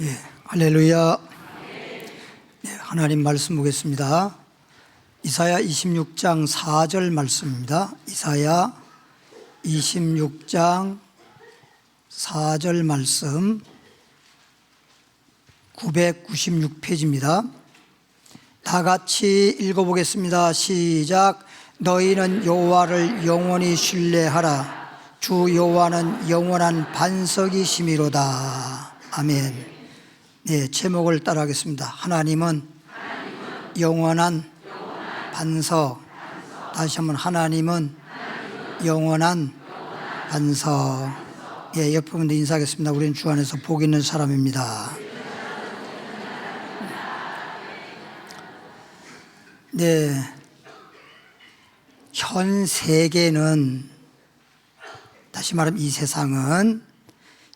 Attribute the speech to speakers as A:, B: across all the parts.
A: 네, 할렐루야. 네, 하나님 말씀 보겠습니다. 이사야 26장 4절 말씀입니다. 이사야 26장 4절 말씀 996페이지입니다. 다 같이 읽어보겠습니다. 시작. 너희는 여호와를 영원히 신뢰하라. 주 여호와는 영원한 반석이시미로다. 아멘. 네, 제목을 따라하겠습니다. 하나님은 영원한 반석. 다시 한번 하나님은 영원한 반석. 예, 옆에 분들 인사하겠습니다. 우리는 주 안에서 복 있는 사람입니다. 네, 현 세계는, 다시 말하면 이 세상은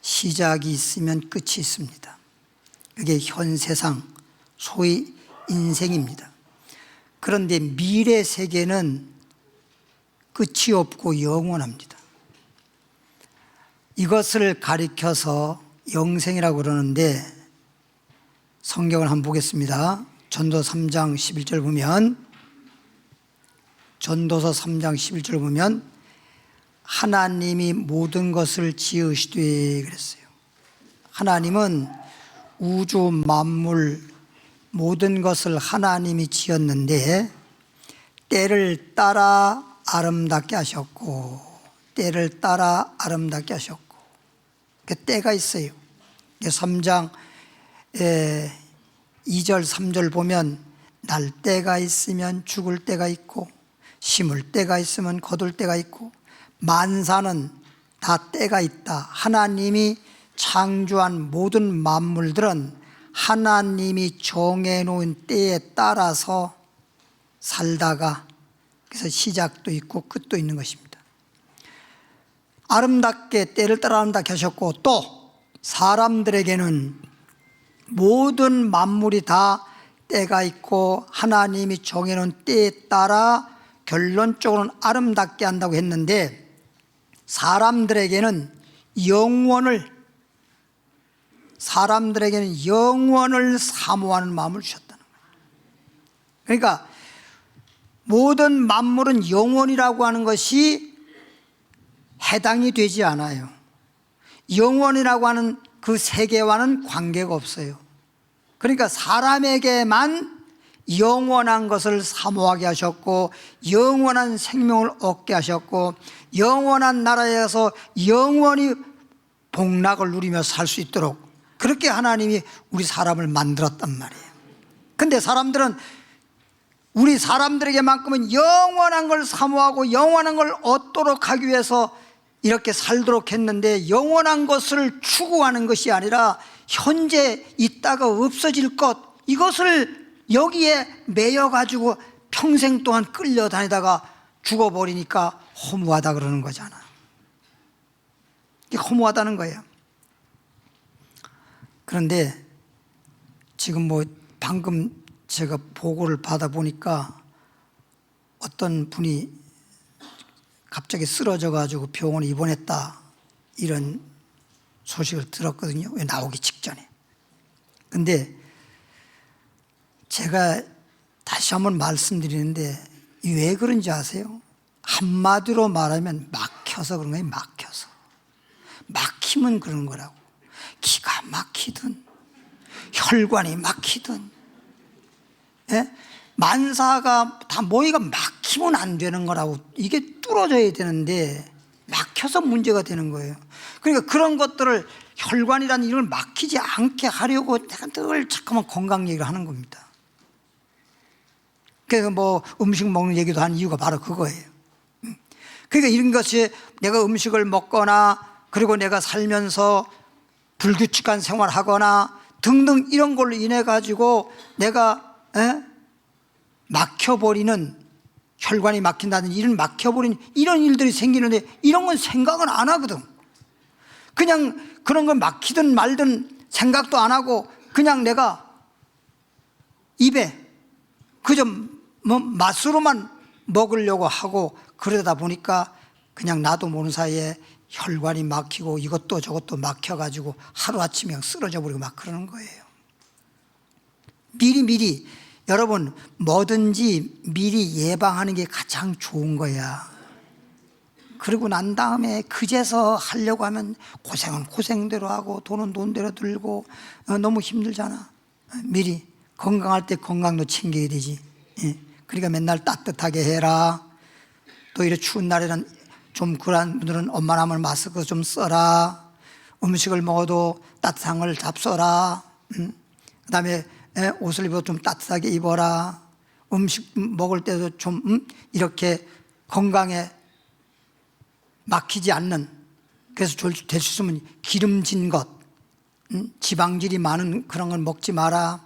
A: 시작이 있으면 끝이 있습니다. 그게 현 세상, 소위 인생입니다. 그런데 미래 세계는 끝이 없고 영원합니다. 이것을 가리켜서 영생이라고 그러는데, 성경을 한번 보겠습니다. 전도서 3장 11절 보면, 전도서 3장 11절 보면 하나님이 모든 것을 지으시되 그랬어요. 하나님은 우주 만물 모든 것을 하나님이 지었는데 때를 따라 아름답게 하셨고, 때를 따라 아름답게 하셨고, 그 때가 있어요. 3장 2절 3절 보면 날 때가 있으면 죽을 때가 있고, 심을 때가 있으면 거둘 때가 있고, 만사는 다 때가 있다. 하나님이 창조한 모든 만물들은 하나님이 정해놓은 때에 따라서 살다가, 그래서 시작도 있고 끝도 있는 것입니다. 아름답게 때를 따라 아름답게 하셨고, 또 사람들에게는 모든 만물이 다 때가 있고 하나님이 정해놓은 때에 따라 결론적으로는 아름답게 한다고 했는데, 사람들에게는 영원을 사모하는 마음을 주셨다는 거예요. 그러니까 모든 만물은 영원이라고 하는 것이 해당이 되지 않아요. 영원이라고 하는 그 세계와는 관계가 없어요. 그러니까 사람에게만 영원한 것을 사모하게 하셨고, 영원한 생명을 얻게 하셨고, 영원한 나라에서 영원히 복락을 누리며 살 수 있도록 그렇게 하나님이 우리 사람을 만들었단 말이에요. 근데 사람들은 우리 사람들에게만큼은 영원한 걸 사모하고 영원한 걸 얻도록 하기 위해서 이렇게 살도록 했는데, 영원한 것을 추구하는 것이 아니라 현재 있다가 없어질 것, 이것을 여기에 매여가지고 평생 동안 끌려다니다가 죽어버리니까 허무하다 그러는 거잖아. 이게 허무하다는 거예요. 그런데 지금 방금 제가 보고를 받아보니까 어떤 분이 갑자기 쓰러져 가지고 병원에 입원했다, 이런 소식을 들었거든요. 왜 나오기 직전에. 근데 제가 다시 한번 말씀드리는데, 왜 그런지 아세요? 한마디로 말하면 막혀서 그런 거예요. 막혀서. 막히면 그런 거라고. 기가 막히든 혈관이 막히든, 예? 만사가 다 모이가 막히면 안 되는 거라고. 이게 뚫어져야 되는데 막혀서 문제가 되는 거예요. 그러니까 그런 것들을, 혈관이라는 이걸 막히지 않게 하려고 내가 늘 자꾸만 건강 얘기를 하는 겁니다. 그래서 음식 먹는 얘기도 하는 이유가 바로 그거예요. 그러니까 이런 것이, 내가 음식을 먹거나 그리고 내가 살면서 불규칙한 생활하거나 등등 이런 걸로 인해 가지고 내가 막혀버리는, 혈관이 막힌다든지 이런 막혀버리는 이런 일들이 생기는데, 이런 건 생각은 안 하거든. 그냥 그런 건 막히든 말든 생각도 안 하고 그냥 내가 입에 그저 맛으로만 먹으려고 하고, 그러다 보니까 그냥 나도 모르는 사이에 혈관이 막히고 이것도 저것도 막혀가지고 하루아침에 그냥 쓰러져 버리고 막 그러는 거예요. 미리 여러분 뭐든지 미리 예방하는 게 가장 좋은 거야. 그러고 난 다음에 그제서 하려고 하면 고생은 고생대로 하고 돈은 돈대로 들고 너무 힘들잖아. 미리 건강할 때 건강도 챙겨야 되지. 그러니까 맨날 따뜻하게 해라. 또 이렇게 추운 날에는 좀 그런 분들은 웬만하면 마스크 좀 써라. 음식을 먹어도 따뜻한 걸 잡숴라. 그다음에 옷을 입어도 좀 따뜻하게 입어라. 음식 먹을 때도 좀 이렇게 건강에 막히지 않는, 그래서 될 수 있으면 기름진 것, 지방질이 많은 그런 걸 먹지 마라.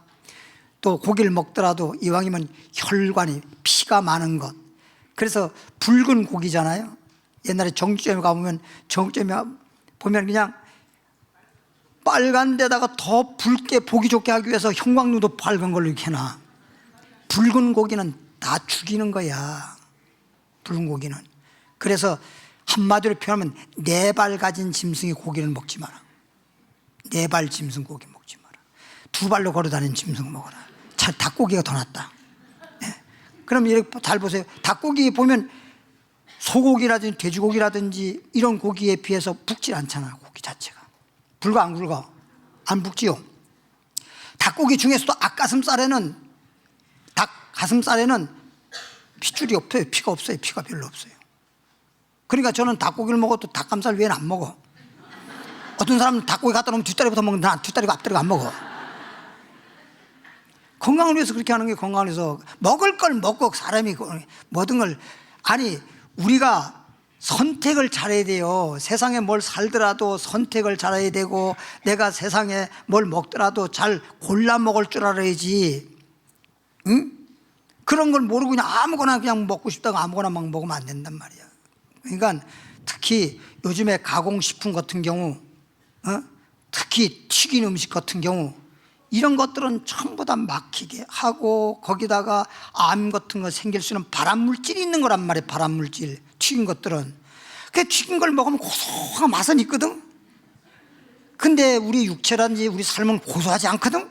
A: 또 고기를 먹더라도 이왕이면 혈관이 피가 많은 것. 그래서 붉은 고기잖아요. 옛날에 정육점에 가보면 정육점에 보면 그냥 빨간 데다가 더 붉게 보기 좋게 하기 위해서 형광등도 밝은 걸로 이렇게 놔. 붉은 고기는 다 죽이는 거야. 붉은 고기는. 그래서 한마디로 표현하면 4발 가진 짐승의 고기를 먹지 마라. 4발 짐승 고기 먹지 마라. 2발로 걸어다니는 짐승 먹어라. 차 닭고기가 더 낫다. 네. 그럼 이렇게 잘 보세요. 닭고기 보면 소고기라든지 돼지고기라든지 이런 고기에 비해서 붓질 않잖아. 고기 자체가 붉어 안 굵어? 안 붓지요. 닭고기 중에서도 닭 가슴살에는 핏줄이 없어요. 피가 없어요. 피가 별로 없어요. 그러니까 저는 닭고기를 먹어도 닭가슴살 외에는 안 먹어. 어떤 사람은 닭고기 갖다 놓으면 뒷다리부터 먹는데 난 뒷다리가 앞다리가 안 먹어. 건강을 위해서 그렇게 하는 게 건강을 위해서. 먹을 걸 먹고 사람이 모든 걸, 아니 우리가 선택을 잘해야 돼요. 세상에 뭘 살더라도 선택을 잘해야 되고, 내가 세상에 뭘 먹더라도 잘 골라 먹을 줄 알아야지. 응? 그런 걸 모르고 그냥 아무거나 그냥 먹고 싶다고 아무거나 막 먹으면 안 된단 말이야. 그러니까 특히 요즘에 가공식품 같은 경우, 특히 튀긴 음식 같은 경우, 이런 것들은 전부 다 막히게 하고 거기다가 암 같은 거 생길 수 있는 발암물질이 있는 거란 말이에요. 발암물질, 튀긴 것들은. 그 튀긴 걸 먹으면 고소한 맛은 있거든. 근데 우리 육체라든지 우리 삶은 고소하지 않거든.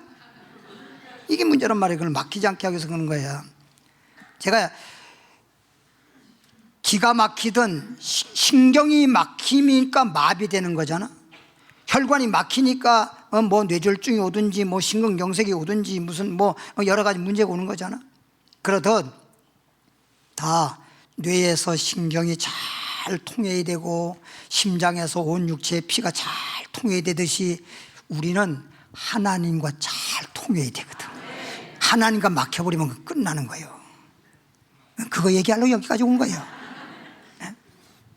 A: 이게 문제란 말이에요. 그걸 막히지 않게 하기 위해서 그러는 거예요. 제가 기가 막히든 신경이 막히니까 마비되는 거잖아. 혈관이 막히니까 뭐 뇌졸중이 오든지 뭐 심근경색이 오든지 무슨 뭐 여러 가지 문제가 오는 거잖아. 그러듯 다 뇌에서 신경이 잘 통해야 되고 심장에서 온 육체의 피가 잘 통해야 되듯이 우리는 하나님과 잘 통해야 되거든. 하나님과 막혀버리면 끝나는 거예요. 그거 얘기하려고 여기까지 온 거예요.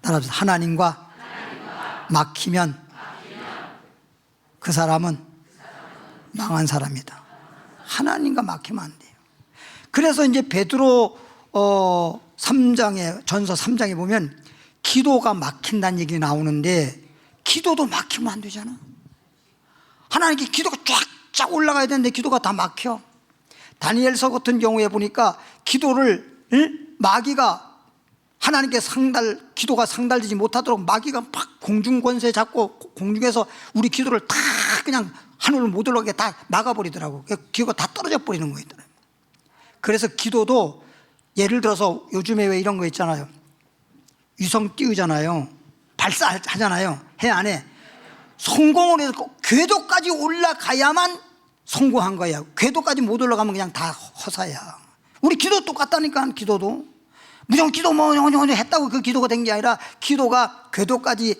A: 따라서 하나님과 막히면 그 사람은 망한 사람이다. 하나님과 막히면 안 돼요. 그래서 이제 베드로 3장에, 전서 3장에 보면 기도가 막힌다는 얘기 나오는데, 기도도 막히면 안 되잖아. 하나님께 기도가 쫙쫙 올라가야 되는데 기도가 다 막혀. 다니엘서 같은 경우에 보니까 기도를 마귀가 하나님께 기도가 상달되지 못하도록 마귀가 막 공중권세 잡고 공중에서 우리 기도를 다 그냥 하늘을 못 올라가게 다 막아버리더라고. 기도가 다 떨어져 버리는 거예요. 그래서 기도도 예를 들어서 요즘에 왜 이런 거 있잖아요. 위성 띄우잖아요. 발사하잖아요. 해 안에. 성공을 해서 궤도까지 올라가야만 성공한 거야. 궤도까지 못 올라가면 그냥 다 허사야. 우리 기도 똑같다니까. 기도도 무조건 기도 뭐 했다고 그 기도가 된 게 아니라, 기도가 궤도까지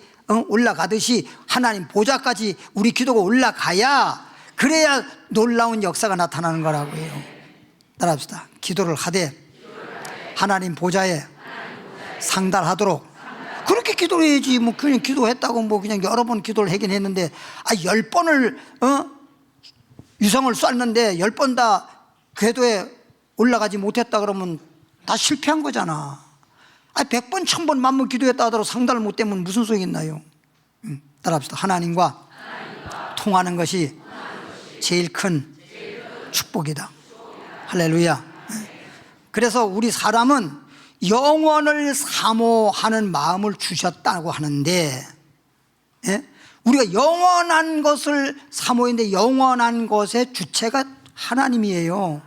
A: 올라가듯이 하나님 보좌까지 우리 기도가 올라가야, 그래야 놀라운 역사가 나타나는 거라고요. 따라합시다. 기도를 하되 하나님 보좌에 상달하도록. 그렇게 기도를 해야지. 뭐 그냥 기도했다고 뭐 그냥 여러 번 기도를 하긴 했는데, 10번을 유성을 쐈는데 10번 다 궤도에 올라가지 못했다 그러면 다 실패한 거잖아. 100번, 1000번, 만번 기도했다 하더라도 상달을 못 되면 무슨 소용이 있나요? 따라합시다. 하나님과 통하는 것이 제일 큰 축복이다. 할렐루야. 그래서 우리 사람은 영원을 사모하는 마음을 주셨다고 하는데, 예? 우리가 영원한 것을 사모했는데 영원한 것의 주체가 하나님이에요.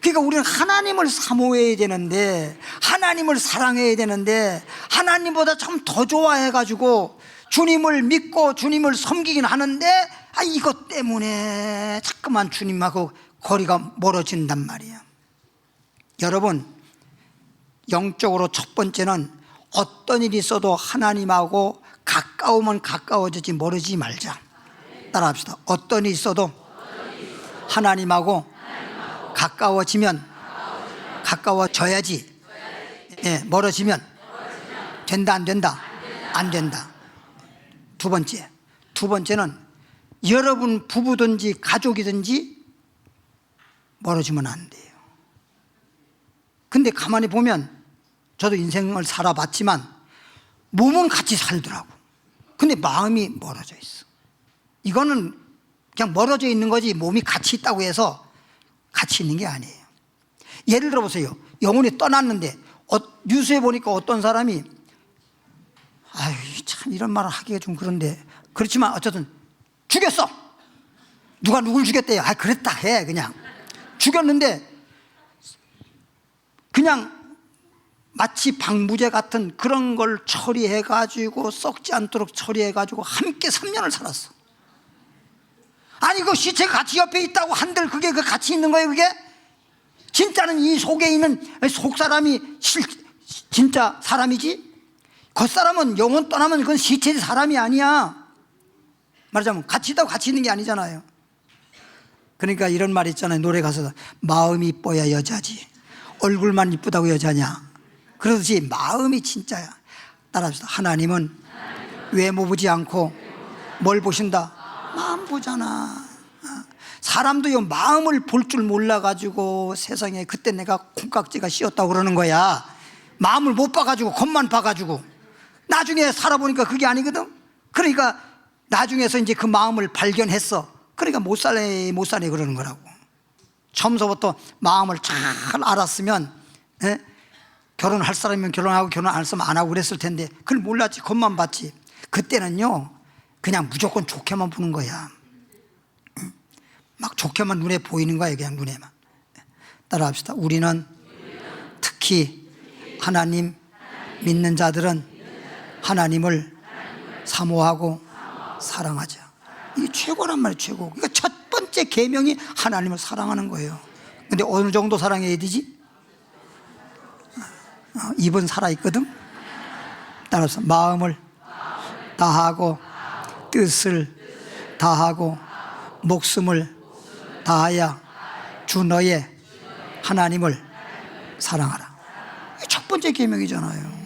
A: 그러니까 우리는 하나님을 사모해야 되는데, 하나님을 사랑해야 되는데, 하나님보다 참 더 좋아해가지고 주님을 믿고 주님을 섬기긴 하는데, 이것 때문에 자꾸만 주님하고 거리가 멀어진단 말이에요. 여러분, 영적으로 첫 번째는 어떤 일이 있어도 하나님하고 가까우면 가까워지지 멀어지지 말자. 따라합시다. 어떤 일이 있어도 하나님하고 가까워지면 가까워져야지. 예, 멀어지면 된다 안 된다? 안 된다. 두 번째는 여러분 부부든지 가족이든지 멀어지면 안 돼요. 근데 가만히 보면 저도 인생을 살아봤지만 몸은 같이 살더라고. 근데 마음이 멀어져 있어. 이거는 그냥 멀어져 있는 거지 몸이 같이 있다고 해서 같이 있는 게 아니에요. 예를 들어 보세요. 영혼이 떠났는데 뉴스에 보니까 어떤 사람이 아유 참 이런 말을 하기가 좀 그런데 그렇지만 어쨌든 죽였어. 누가 누굴 죽였대요. 그랬다 해. 그냥 죽였는데 그냥 마치 방부제 같은 그런 걸 처리해가지고 썩지 않도록 처리해가지고 함께 3년을 살았어. 아니 그 시체가 같이 옆에 있다고 한들 그게 그 같이 있는 거예요. 그게 진짜는 이 속에 있는 속사람이 진짜 사람이지, 겉사람은 영혼 떠나면 그건 시체지 사람이 아니야. 말하자면 같이 있다고 같이 있는 게 아니잖아요. 그러니까 이런 말 있잖아요. 노래 가사도 마음이 이뻐야 여자지 얼굴만 이쁘다고 여자냐. 그러듯이 마음이 진짜야. 따라합시다. 하나님은 외모 보지 않고 뭘 보신다? 마음 보잖아. 사람도요 마음을 볼 줄 몰라가지고 세상에 그때 내가 콩깍지가 씌었다고 그러는 거야. 마음을 못 봐가지고 겉만 봐가지고 나중에 살아보니까 그게 아니거든. 그러니까 나중에서 이제 그 마음을 발견했어. 그러니까 못 살래 그러는 거라고. 처음서부터 마음을 잘 알았으면 결혼할 사람이면 결혼하고 결혼 안 할 사람은 안 하고 그랬을 텐데 그걸 몰랐지. 겉만 봤지. 그때는요 그냥 무조건 좋게만 보는 거야. 막 좋게만 눈에 보이는 거야. 그냥 눈에만. 따라합시다. 우리는 특히 하나님 믿는 자들은 하나님을 사모하고 사랑하자. 이게 최고란 말이에요. 최고. 그러니까 첫 번째 계명이 하나님을 사랑하는 거예요. 근데 어느 정도 사랑해야 되지? 입은 살아있거든. 따라서 마음을 다하고 뜻을 다하고 목숨을 다하여 주 너의 하나님을 사랑하라. 이게 첫 번째 계명이잖아요.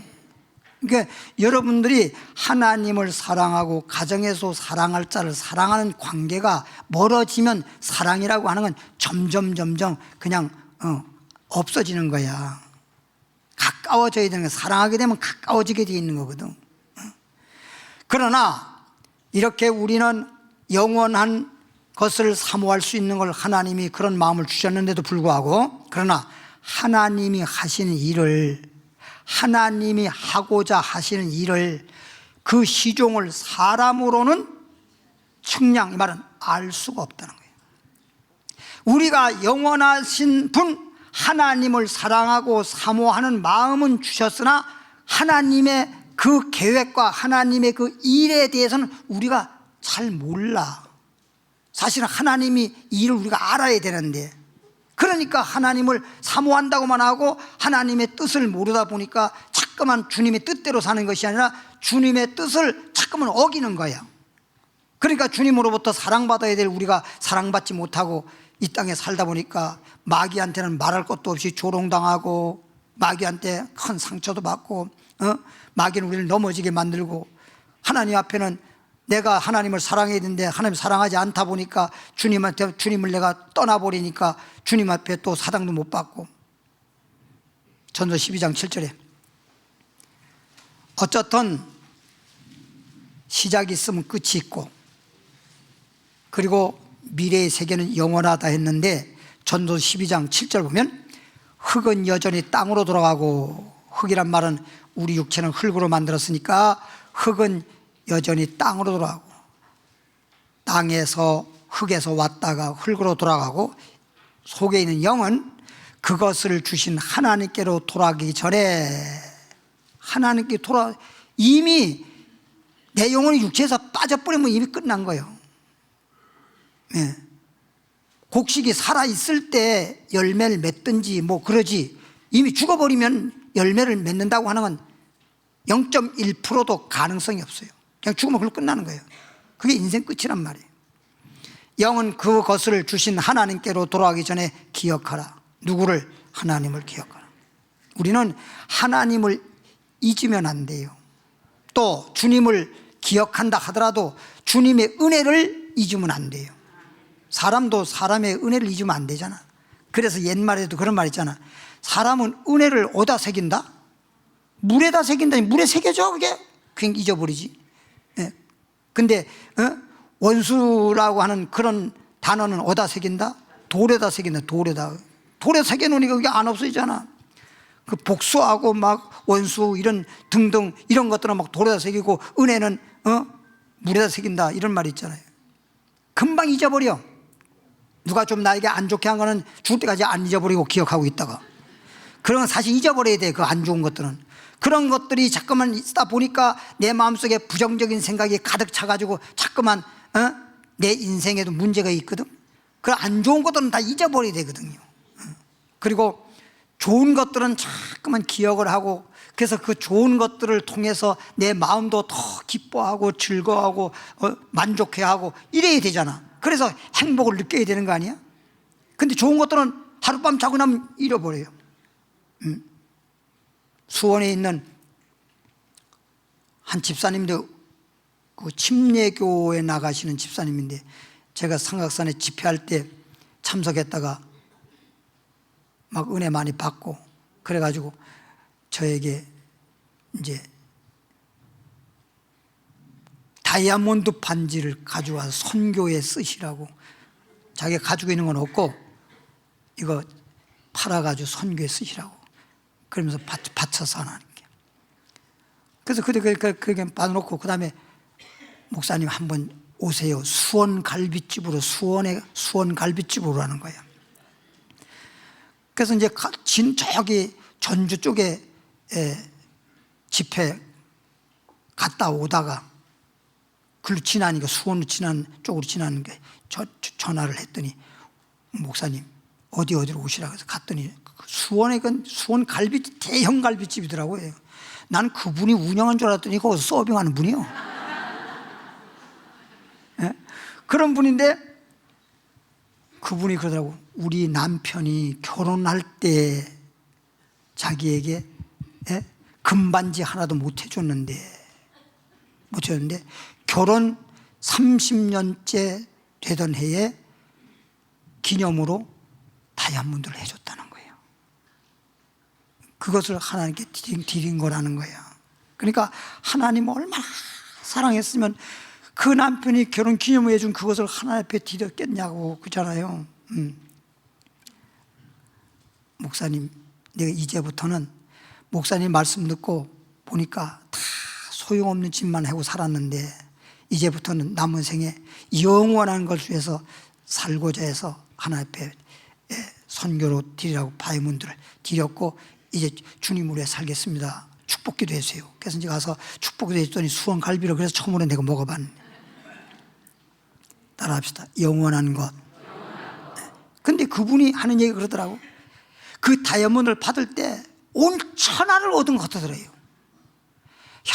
A: 그러니까 여러분들이 하나님을 사랑하고 가정에서 사랑할 자를 사랑하는 관계가 멀어지면 사랑이라고 하는 건 점점 그냥 없어지는 거야. 가까워져야 되는 거야. 사랑하게 되면 가까워지게 돼 있는 거거든. 그러나 이렇게 우리는 영원한 것을 사모할 수 있는 걸 하나님이 그런 마음을 주셨는데도 불구하고, 그러나 하나님이 하시는 일을, 하나님이 하고자 하시는 일을, 그 시종을 사람으로는 측량, 이 말은 알 수가 없다는 거예요. 우리가 영원하신 분 하나님을 사랑하고 사모하는 마음은 주셨으나 하나님의 그 계획과 하나님의 그 일에 대해서는 우리가 잘 몰라. 사실은 하나님이 이 일을 우리가 알아야 되는데, 그러니까 하나님을 사모한다고만 하고 하나님의 뜻을 모르다 보니까 자꾸만 주님의 뜻대로 사는 것이 아니라 주님의 뜻을 자꾸만 어기는 거야. 그러니까 주님으로부터 사랑받아야 될 우리가 사랑받지 못하고 이 땅에 살다 보니까 마귀한테는 말할 것도 없이 조롱당하고 마귀한테 큰 상처도 받고 마귀는 우리를 넘어지게 만들고, 하나님 앞에는 내가 하나님을 사랑해야 되는데 하나님 사랑하지 않다 보니까 주님을 내가 떠나버리니까 주님 앞에 또 사당도 못 받고. 전서 12장 7절에 어쨌든 시작이 있으면 끝이 있고 그리고 미래의 세계는 영원하다 했는데, 전서 12장 7절 보면 흙은 여전히 땅으로 돌아가고, 흙이란 말은 우리 육체는 흙으로 만들었으니까 흙은 여전히 땅으로 돌아가고, 땅에서 흙에서 왔다가 흙으로 돌아가고, 속에 있는 영은 그것을 주신 하나님께로 돌아가기 전에 하나님께 이미 내 영혼이 육체에서 빠져버리면 이미 끝난 거예요. 네. 곡식이 살아있을 때 열매를 맺든지 뭐 그러지, 이미 죽어버리면 열매를 맺는다고 하는 건 0.1%도 가능성이 없어요. 그냥 죽으면 그걸로 끝나는 거예요. 그게 인생 끝이란 말이에요. 영은 그것을 주신 하나님께로 돌아가기 전에 기억하라. 누구를? 하나님을 기억하라. 우리는 하나님을 잊으면 안 돼요. 또 주님을 기억한다 하더라도 주님의 은혜를 잊으면 안 돼요. 사람도 사람의 은혜를 잊으면 안 되잖아. 그래서 옛말에도 그런 말 있잖아. 사람은 은혜를 어디다 새긴다? 물에다 새긴다니. 물에 새겨져 그게? 그냥 잊어버리지. 예. 근데 원수라고 하는 그런 단어는 어디다 새긴다? 돌에다 새긴다. 돌에 새겨놓으니까 그게 안 없어지잖아. 그 복수하고 막 원수 이런 등등 이런 것들은 막 돌에다 새기고, 은혜는 물에다 새긴다 이런 말이 있잖아요. 금방 잊어버려. 누가 좀 나에게 안 좋게 한 거는 죽을 때까지 안 잊어버리고 기억하고 있다가, 그런 건 사실 잊어버려야 돼. 그 안 좋은 것들은. 그런 것들이 자꾸만 있다 보니까 내 마음속에 부정적인 생각이 가득 차가지고 자꾸만 내 인생에도 문제가 있거든. 그 안 좋은 것들은 다 잊어버려야 되거든요. 그리고 좋은 것들은 자꾸만 기억을 하고, 그래서 그 좋은 것들을 통해서 내 마음도 더 기뻐하고 즐거워하고 만족해하고 이래야 되잖아. 그래서 행복을 느껴야 되는 거 아니야? 근데 좋은 것들은 하룻밤 자고 나면 잃어버려요. 수원에 있는 한 집사님도 그 침례교에 나가시는 집사님인데, 제가 삼각산에 집회할 때 참석했다가 막 은혜 많이 받고 그래가지고 저에게 이제 다이아몬드 반지를 가져와서 선교에 쓰시라고, 자기가 가지고 있는 건 없고 이거 팔아가지고 선교에 쓰시라고 그러면서 바쳐서 하나님께. 그래서 그렇게 받아놓고, 그 다음에 목사님 한번 오세요. 수원 갈비집으로, 수원 갈비집으로 하는 거예요. 그래서 이제 저기 전주 쪽에 집회 갔다 오다가 글로 지나니까, 수원으로 쪽으로 지나는 게 전화를 했더니, 목사님 어디로 오시라고 해서 갔더니 수원에 수원 갈비집, 대형 갈비집이더라고요. 난 그분이 운영한 줄 알았더니 거기서 서빙하는 분이요. 예? 그런 분인데 그분이 그러더라고. 우리 남편이 결혼할 때 자기에게 금반지 하나도 못 해줬는데 결혼 30년째 되던 해에 기념으로 다이아몬드를 해줬다는 거예요. 그것을 하나님께 드린 거라는 거예요. 그러니까 하나님 얼마나 사랑했으면 그 남편이 결혼 기념으로 해준 그것을 하나님 앞에 드렸겠냐고 그러잖아요. 목사님, 내가 이제부터는 목사님 말씀 듣고 보니까 다 소용없는 짓만 하고 살았는데, 이제부터는 남은 생에 영원한 걸 위해서 살고자 해서 하나님 앞에 선교로 드리라고 다이아몬드를 드렸고, 이제 주님을 위해 살겠습니다. 축복기도 해주세요. 그래서 이제 가서 축복기도 해줬더니 수원 갈비를, 그래서 처음으로 내가 먹어봤는데. 따라합시다. 영원한 것. 근데 그분이 하는 얘기가 그러더라고. 그 다이아몬드를 받을 때 온 천하를 얻은 것 같더래요. 야,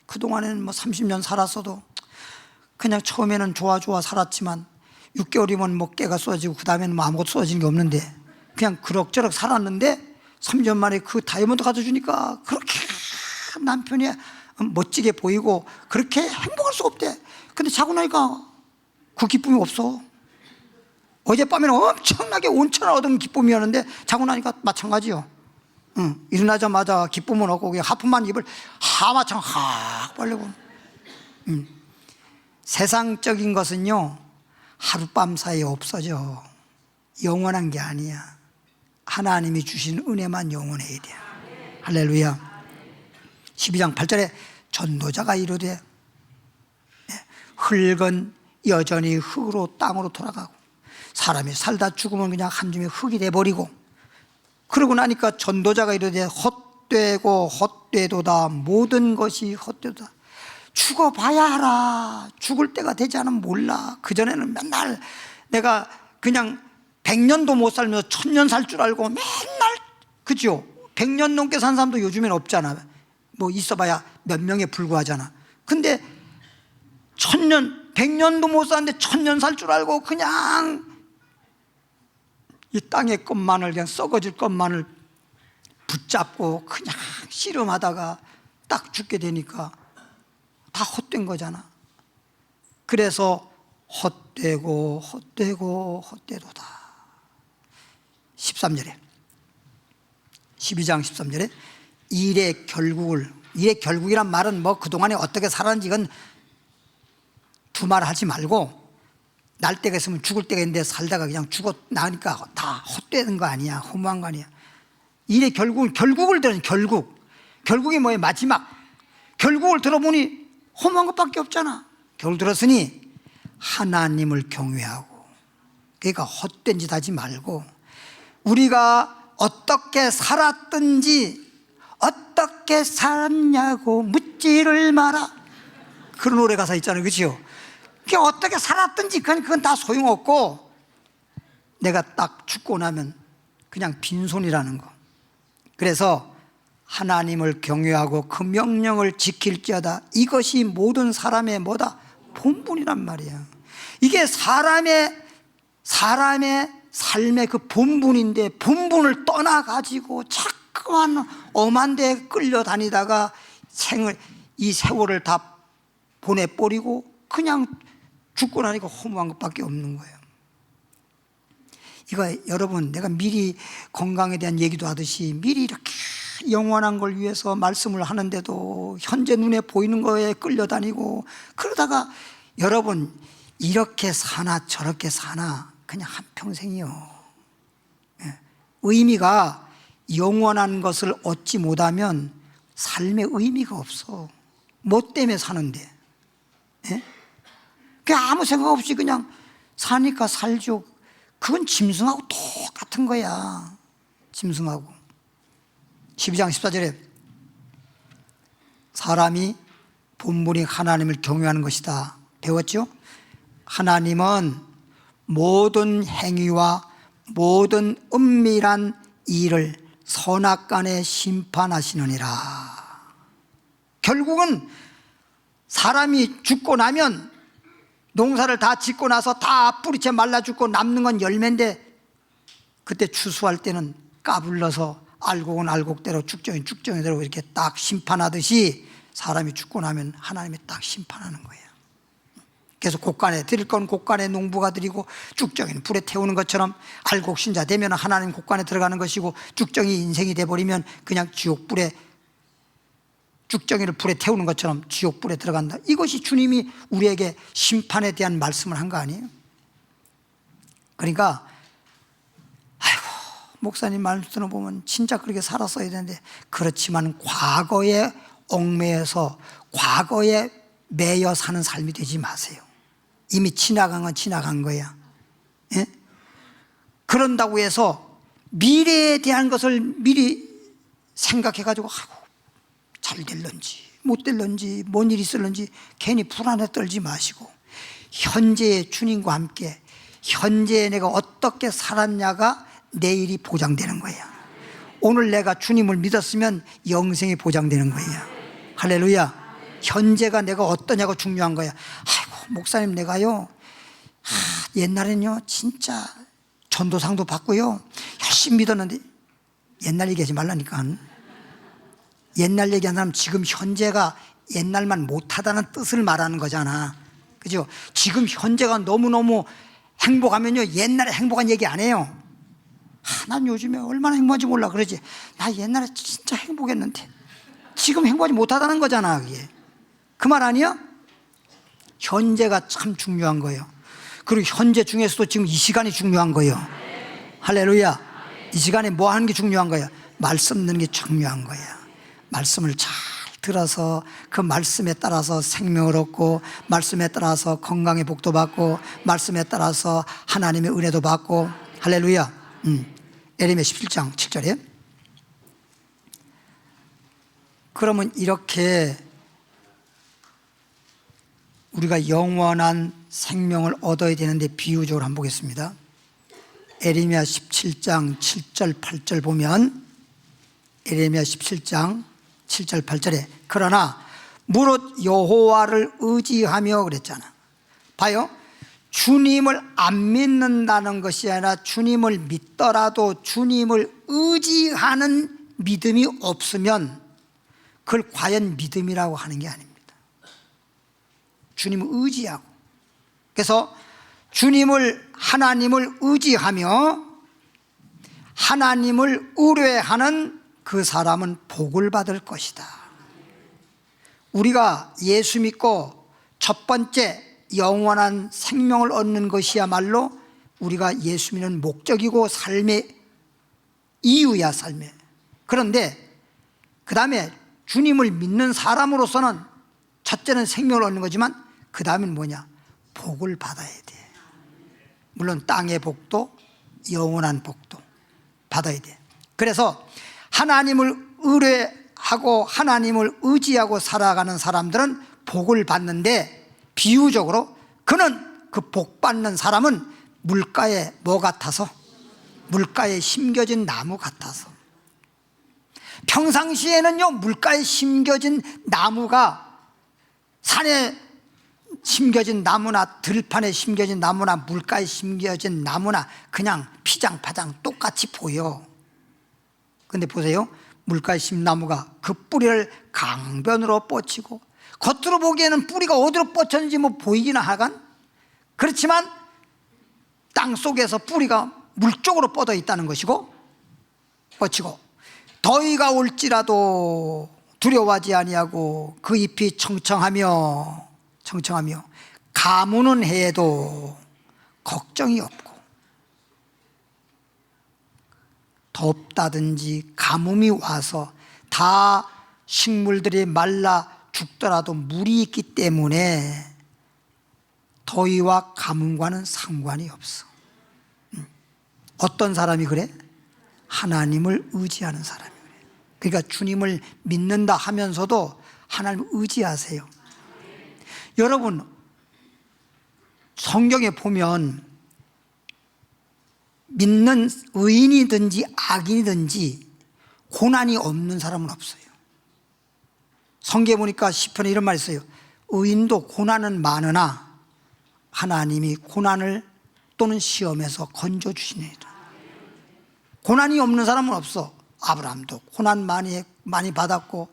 A: 그동안에는 뭐 30년 살았어도 그냥 처음에는 좋아 살았지만 6개월이면 뭐 깨가 쏟아지고 그 다음에는 뭐 아무것도 쏟아지는 게 없는데, 그냥 그럭저럭 살았는데 3년 만에 그 다이아몬드 가져주니까 그렇게 남편이 멋지게 보이고 그렇게 행복할 수가 없대. 근데 자고 나니까 그 기쁨이 없어. 어젯밤에는 엄청나게 온천을 얻은 기쁨이었는데 자고 나니까 마찬가지요. 일어나자마자 기쁨은 없고 그냥 하품만 입을 하마처럼 확 벌리고. 세상적인 것은요 하룻밤 사이에 없어져. 영원한 게 아니야. 하나님이 주신 은혜만 영원해야 돼요. 할렐루야. 12장 8절에 전도자가 이르되 흙은 여전히 흙으로 땅으로 돌아가고 사람이 살다 죽으면 그냥 한 줌의 흙이 돼버리고, 그러고 나니까 전도자가 이르되 헛되고 헛되도다. 모든 것이 헛되도다. 죽어봐야 알아. 죽을 때가 되지 않으면 몰라. 그전에는 맨날 내가 그냥 100년도 못 살면서 1000년 살 줄 알고 맨날, 그죠? 100년 넘게 산 사람도 요즘엔 없잖아. 뭐 있어봐야 몇 명에 불과하잖아. 근데 1000년, 100년도 못 사는데 1000년 살 줄 알고 그냥 이 땅의 것만을, 그냥 썩어질 것만을 붙잡고 그냥 씨름하다가 딱 죽게 되니까 다 헛된 거잖아. 그래서 헛되고 헛되고 헛되도다. 13절에 12장 13절에 일의 결국이란 말은 뭐 그동안에 어떻게 살았는지 이건 두말 하지 말고, 날 때가 있으면 죽을 때가 있는데 살다가 그냥 죽어 나니까 다 헛되는 거 아니야. 허무한 거 아니야. 일의 결국을 들으니 결국이 뭐예요? 마지막. 결국을 들어보니 허무한 것밖에 없잖아. 결국 들었으니 하나님을 경외하고, 그러니까 헛된 짓 하지 말고 우리가 어떻게 살았든지 어떻게 살았냐고 묻지를 마라. 그런 노래 가사 있잖아요. 그렇죠? 그게 어떻게 살았든지 그건 다 소용없고, 내가 딱 죽고 나면 그냥 빈손이라는 거. 그래서 하나님을 경외하고 그 명령을 지킬지어다. 이것이 모든 사람의 뭐다? 본분이란 말이야. 이게 사람의 삶의 그 본분인데, 본분을 떠나가지고 자꾸만 엄한 데 끌려다니다가 이 세월을 다 보내버리고 그냥 죽고 나니까 허무한 것밖에 없는 거예요. 이거 여러분, 내가 미리 건강에 대한 얘기도 하듯이 미리 이렇게 영원한 걸 위해서 말씀을 하는데도 현재 눈에 보이는 거에 끌려다니고, 그러다가 여러분 이렇게 사나 저렇게 사나 그냥 한평생이요. 의미가, 영원한 것을 얻지 못하면 삶의 의미가 없어. 뭐 때문에 사는데? 그냥 아무 생각 없이 그냥 사니까 살죠. 그건 짐승하고 똑같은 거야. 짐승하고. 12장 14절에 사람이 본분이 하나님을 경외하는 것이다. 배웠죠? 하나님은 모든 행위와 모든 은밀한 일을 선악간에 심판하시느니라. 결국은 사람이 죽고 나면, 농사를 다 짓고 나서 다 뿌리채 말라 죽고 남는 건 열매인데, 그때 추수할 때는 까불러서 알곡은 알곡대로 쭉정이 쭉정이대로 이렇게 딱 심판하듯이 사람이 죽고 나면 하나님이 딱 심판하는 거예요. 그래서 곡간에 드릴 건 곡간에 농부가 드리고, 쭉정이는 불에 태우는 것처럼 알곡 신자 되면 하나님 곡간에 들어가는 것이고, 쭉정이 인생이 돼버리면 그냥 지옥불에, 쭉정이를 불에 태우는 것처럼 지옥불에 들어간다. 이것이 주님이 우리에게 심판에 대한 말씀을 한 거 아니에요? 그러니까 아이고, 목사님 말씀을 보면 진짜 그렇게 살았어야 되는데, 그렇지만 과거에 얽매여서 과거에 매여 사는 삶이 되지 마세요. 이미 지나간 건 지나간 거야. 예? 그런다고 해서 미래에 대한 것을 미리 생각해가지고 잘 될런지 못 될런지 뭔 일이 있을런지 괜히 불안해 떨지 마시고, 현재의 주님과 함께 현재에 내가 어떻게 살았냐가 내일이 보장되는 거야. 오늘 내가 주님을 믿었으면 영생이 보장되는 거야. 할렐루야. 현재가 내가 어떠냐가 중요한 거야. 아이고 목사님, 내가요 옛날에는요 진짜 전도상도 받고요 열심히 믿었는데, 옛날 얘기하지 말라니까. 옛날 얘기한 사람 지금 현재가 옛날만 못하다는 뜻을 말하는 거잖아. 그죠? 지금 현재가 너무너무 행복하면요 옛날에 행복한 얘기 안 해요. 난 요즘에 얼마나 행복한지 몰라 그러지. 나 옛날에 진짜 행복했는데. 지금 행복하지 못하다는 거잖아. 그게 그 말 아니야? 현재가 참 중요한 거예요. 그리고 현재 중에서도 지금 이 시간이 중요한 거예요. 할렐루야. 이 시간에 뭐 하는 게 중요한 거예요? 말씀 듣는 게 중요한 거예요. 말씀을 잘 들어서 그 말씀에 따라서 생명을 얻고, 말씀에 따라서 건강의 복도 받고, 말씀에 따라서 하나님의 은혜도 받고. 할렐루야. 에레미야 17장 7절에. 그러면 이렇게 우리가 영원한 생명을 얻어야 되는데 비유적으로 한번 보겠습니다. 에레미야 17장 7절 8절 보면, 에레미야 17장 7절 8절에 그러나 무릇 여호와를 의지하며 그랬잖아. 봐요. 주님을 안 믿는다는 것이 아니라 주님을 믿더라도 주님을 의지하는 믿음이 없으면 그걸 과연 믿음이라고 하는 게 아닙니다. 주님을 의지하고, 그래서 하나님을 의지하며 하나님을 의뢰하는 그 사람은 복을 받을 것이다. 우리가 예수 믿고 첫 번째 영원한 생명을 얻는 것이야말로 우리가 예수 믿는 목적이고 삶의 이유야, 삶의. 그런데 그 다음에 주님을 믿는 사람으로서는 첫째는 생명을 얻는 거지만 그 다음엔 뭐냐? 복을 받아야 돼. 물론 땅의 복도, 영원한 복도 받아야 돼. 그래서 하나님을 의뢰하고 하나님을 의지하고 살아가는 사람들은 복을 받는데, 비유적으로 그는 그 복 받는 사람은 물가에 뭐 같아서? 물가에 심겨진 나무 같아서. 평상시에는요, 물가에 심겨진 나무가, 산에 심겨진 나무나 들판에 심겨진 나무나 물가에 심겨진 나무나 그냥 피장파장 똑같이 보여. 근데 보세요, 물가에 심은 나무가 그 뿌리를 강변으로 뻗치고, 겉으로 보기에는 뿌리가 어디로 뻗쳤는지 뭐 보이기나 하간, 그렇지만 땅 속에서 뿌리가 물 쪽으로 뻗어 있다는 것이고, 뻗치고 더위가 올지라도 두려워하지 아니하고 그 잎이 청청하며 가무는 해도 걱정이 없고, 덥다든지 가뭄이 와서 다 식물들이 말라 죽더라도 물이 있기 때문에 더위와 가뭄과는 상관이 없어. 어떤 사람이 그래? 하나님을 의지하는 사람이 그래. 그러니까 주님을 믿는다 하면서도 하나님을 의지하세요. 여러분, 성경에 보면 믿는 의인이든지 악인이든지 고난이 없는 사람은 없어요. 성경에 보니까 시편에 이런 말이 있어요. 의인도 고난은 많으나 하나님이 고난을 또는 시험에서 건져주시느니라. 고난이 없는 사람은 없어. 아브라함도 고난 많이 받았고,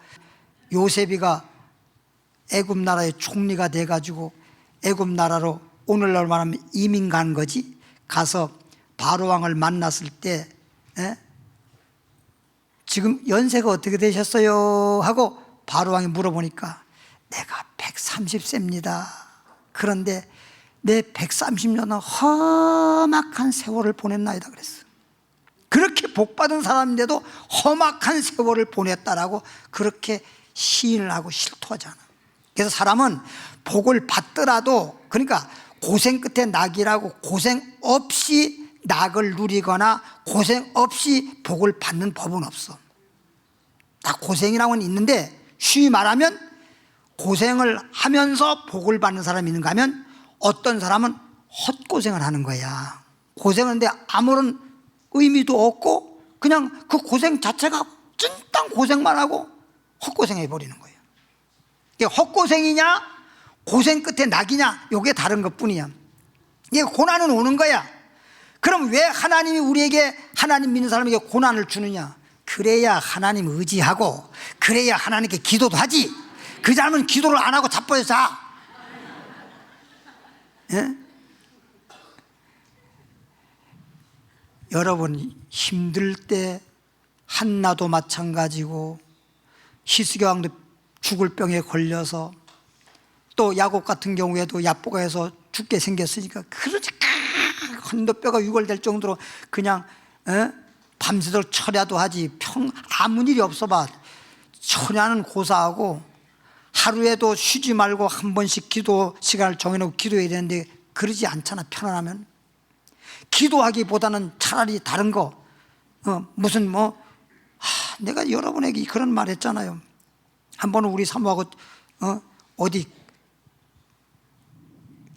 A: 요셉이가 애굽 나라의 총리가 돼가지고 애굽 나라로 오늘날 말하면 이민 간 거지. 가서 바로 왕을 만났을 때 지금 연세가 어떻게 되셨어요? 하고 바로 왕이 물어보니까 내가 130세입니다. 그런데 내 130년은 험악한 세월을 보냈나이다 그랬어. 그렇게 복받은 사람인데도 험악한 세월을 보냈다라고 그렇게 시인을 하고 실토하잖아. 그래서 사람은 복을 받더라도, 그러니까 고생 끝에 낙이라고 고생 없이 낙을 누리거나 고생 없이 복을 받는 법은 없어. 다 고생이라고는 있는데, 쉬이 말하면 고생을 하면서 복을 받는 사람이 있는가 하면 어떤 사람은 헛고생을 하는 거야. 고생하는데 아무런 의미도 없고 그냥 그 고생 자체가 찐땅 고생만 하고 헛고생해 버리는 거예요. 이게 헛고생이냐 고생 끝에 낙이냐, 이게 다른 것뿐이야. 이게 고난은 오는 거야. 그럼 왜 하나님이 우리에게, 하나님 믿는 사람에게 고난을 주느냐? 그래야 하나님 의지하고 그래야 하나님께 기도도 하지. 그 사람은 기도를 안 하고 자빠져 자. 예? 여러분, 힘들 때 한나도 마찬가지고, 히스기 왕도 죽을 병에 걸려서, 또 야곱 같은 경우에도 야보가에서 죽게 생겼으니까 그러지 건너뼈가 유골될 정도로 그냥 밤새도록 철야도 하지. 아무 일이 없어 봐. 천야는 고사하고 하루에도 쉬지 말고 한 번씩 기도 시간을 정해놓고 기도해야 되는데 그러지 않잖아. 편안하면 기도하기보다는 차라리 다른 거 무슨 내가 여러분에게 그런 말 했잖아요. 한 번은 우리 사모하고 어디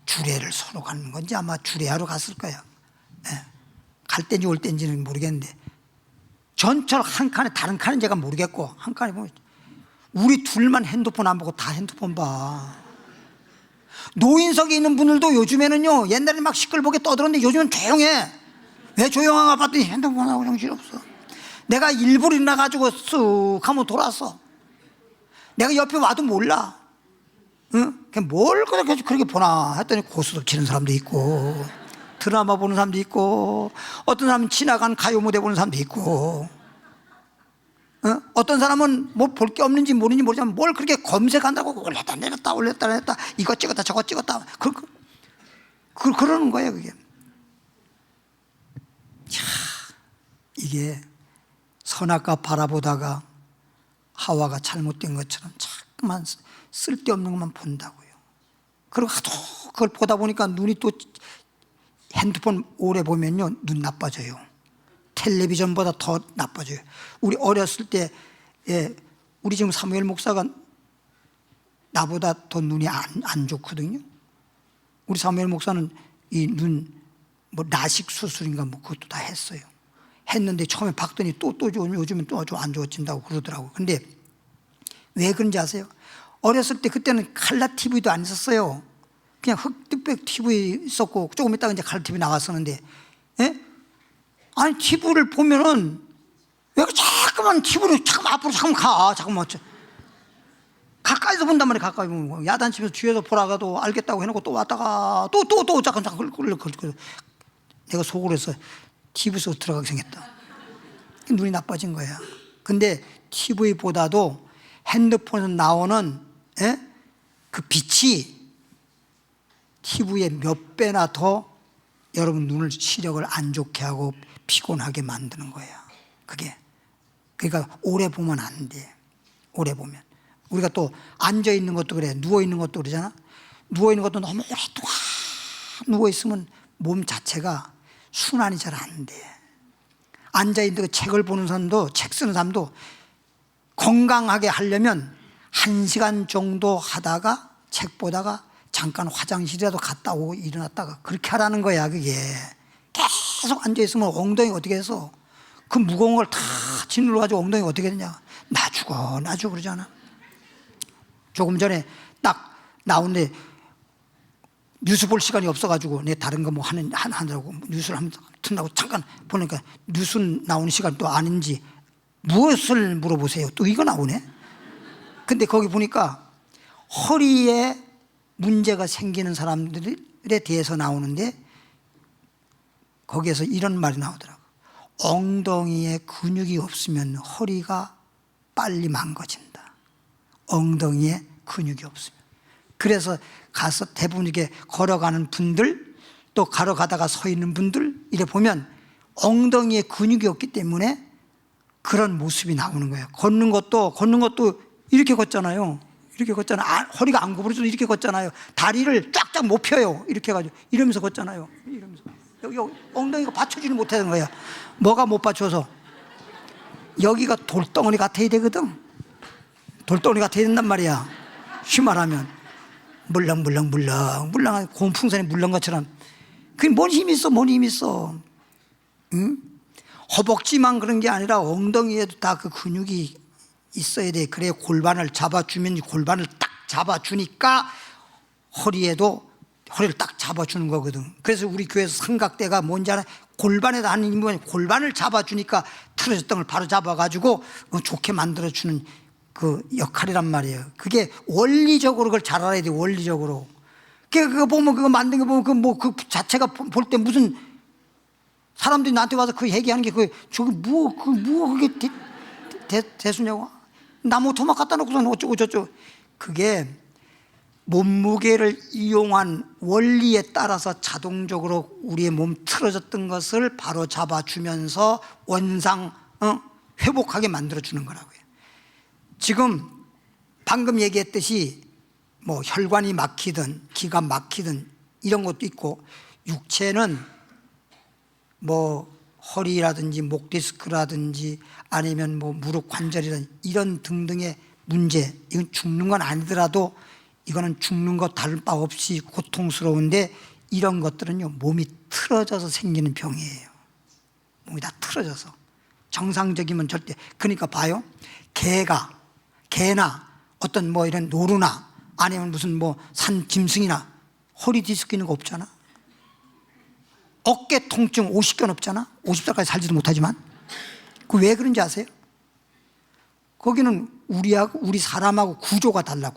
A: 주례를 서로 가는 건지 아마 주례하러 갔을 거예요. 갈 때인지 올 때인지는 모르겠는데 전철 한 칸에 다른 칸은 제가 모르겠고 한 칸에 보면 우리 둘만 핸드폰 안 보고 다 핸드폰 봐. 노인석에 있는 분들도 요즘에는요, 옛날에 막 시끌벅게 떠들었는데 요즘은 조용해. 왜 조용한가 봤더니 핸드폰하고 정신없어. 내가 일부러 일어나가지고 쓱 하면 돌았어. 내가 옆에 와도 몰라. 응? 뭘 그렇게 보나 했더니 고스톱 치는 사람도 있고 드라마 보는 사람도 있고 어떤 사람은 지나간 가요 무대 보는 사람도 있고 어떤 사람은 뭐 볼 게 없는지 모르는지 모르지만 뭘 그렇게 검색한다고 올렸다 내렸다 올렸다 내렸다 이거 찍었다 저거 찍었다 그러는 거예요. 그게 이게 선악과 바라보다가 하와가 잘못된 것처럼 자꾸만 쓸데없는 것만 본다고요. 그리고 하도 그걸 보다 보니까 눈이 또 핸드폰 오래 보면요 눈 나빠져요. 텔레비전보다 더 나빠져요. 우리 어렸을 때 우리 지금 사무엘 목사가 나보다 더 눈이 안 좋거든요. 우리 사무엘 목사는 이 눈 뭐 라식 수술인가 뭐 그것도 다 했어요. 했는데 처음에 봤더니 또 요즘은 또 좀 안 좋아진다고 그러더라고요. 근데 왜 그런지 아세요? 어렸을 때 그때는 칼라 TV도 안 있었어요. 그냥 흑백 TV 있었고 조금 있다가 이제 칼라 TV 나왔었는데 아니 TV를 보면은 왜 자꾸만 TV를 자꾸만 앞으로 자꾸만 가까이서 본단 말이에요. 가까이 보면 야단치면서 뒤에서 보라가도 알겠다고 해놓고 또 왔다가 또 잠깐 내가 속으로 해서 TV 속 들어가게 생겼다. 눈이 나빠진 거야. 근데 TV보다도 핸드폰에서 나오는 그 빛이 TV의 몇 배나 더 여러분 눈을 시력을 안 좋게 하고 피곤하게 만드는 거야. 그러니까 오래 보면 안 돼. 오래 보면 우리가 또 앉아 있는 것도 그래, 누워 있는 것도 그러잖아. 누워 있는 것도 너무 오랫동안 누워 있으면 몸 자체가 순환이 잘 안 돼. 앉아 있는 책을 보는 사람도 책 쓰는 사람도 건강하게 하려면 1시간 정도 하다가 책 보다가 잠깐 화장실이라도 갔다 오고 일어났다가 그렇게 하라는 거야. 그게 계속 앉아있으면 엉덩이가 어떻게 해서 그 무거운 걸 다 짓눌러 가지고 엉덩이가 어떻게 되냐 나 죽어 그러잖아. 조금 전에 딱 나오는데 뉴스 볼 시간이 없어가지고 내 다른 거 뭐 하느라고 뉴스를 한번 튼다고 잠깐 보니까 뉴스 나오는 시간이 또 아닌지 무엇을 물어보세요. 또 이거 나오네. 근데 거기 보니까 허리에 문제가 생기는 사람들에 대해서 나오는데 거기에서 이런 말이 나오더라고. 엉덩이에 근육이 없으면 허리가 빨리 망가진다. 엉덩이에 근육이 없으면. 그래서 가서 대부분 이렇게 걸어가는 분들 또 걸어가다가 서 있는 분들 이래 보면 엉덩이에 근육이 없기 때문에 그런 모습이 나오는 거예요. 걷는 것도 이렇게 걷잖아요. 이렇게 걷잖아요. 허리가 안 구부러져도 이렇게 걷잖아요. 다리를 쫙쫙 못 펴요. 이렇게 해가지고 이러면서 걷잖아요. 이러면서 여기 엉덩이가 받쳐주지 못하는 거야. 뭐가 못 받쳐서 여기가 돌덩어리 같아야 되거든. 돌덩어리 같아야 된단 말이야. 쉬 말하면 물렁물렁한 곰풍선이 물렁 것처럼. 그게 뭔 힘이 있어. 응? 허벅지만 그런 게 아니라 엉덩이에도 다 그 근육이 있어야 돼. 그래야 골반을 잡아주면 골반을 딱 잡아주니까 허리를 딱 잡아주는 거거든. 그래서 우리 교회에서 삼각대가 뭔지 알아? 골반에다 하는 힘이 골반을 잡아주니까 틀어졌던 걸 바로 잡아가지고 좋게 만들어주는 그 역할이란 말이에요. 그게 원리적으로 그걸 잘 알아야 돼. 원리적으로. 그거 보면 그거 만든 거 보면 그 자체가 볼 때 무슨 사람들이 나한테 와서 그 얘기하는 게 저기 그게 대수냐고. 나무 토막 갖다 놓고서는 어쩌고 저쩌고. 그게 몸무게를 이용한 원리에 따라서 자동적으로 우리의 몸 틀어졌던 것을 바로 잡아주면서 원상 회복하게 만들어주는 거라고요. 지금 방금 얘기했듯이 뭐 혈관이 막히든 기가 막히든 이런 것도 있고, 육체는 뭐 허리라든지 목 디스크라든지 아니면 뭐 무릎 관절이라든지 이런 등등의 문제, 이건 죽는 건 아니더라도 이거는 죽는 것 다를 바 없이 고통스러운데, 이런 것들은요 몸이 틀어져서 생기는 병이에요. 몸이 다 틀어져서 정상적이면 절대. 그러니까 봐요, 개나 어떤 뭐 이런 노루나 아니면 무슨 뭐 산 짐승이나 허리 디스크 있는 거 없잖아. 어깨 통증 50견 없잖아. 50살까지 살지도 못하지만. 그 왜 그런지 아세요? 거기는 우리 사람하고 구조가 달라.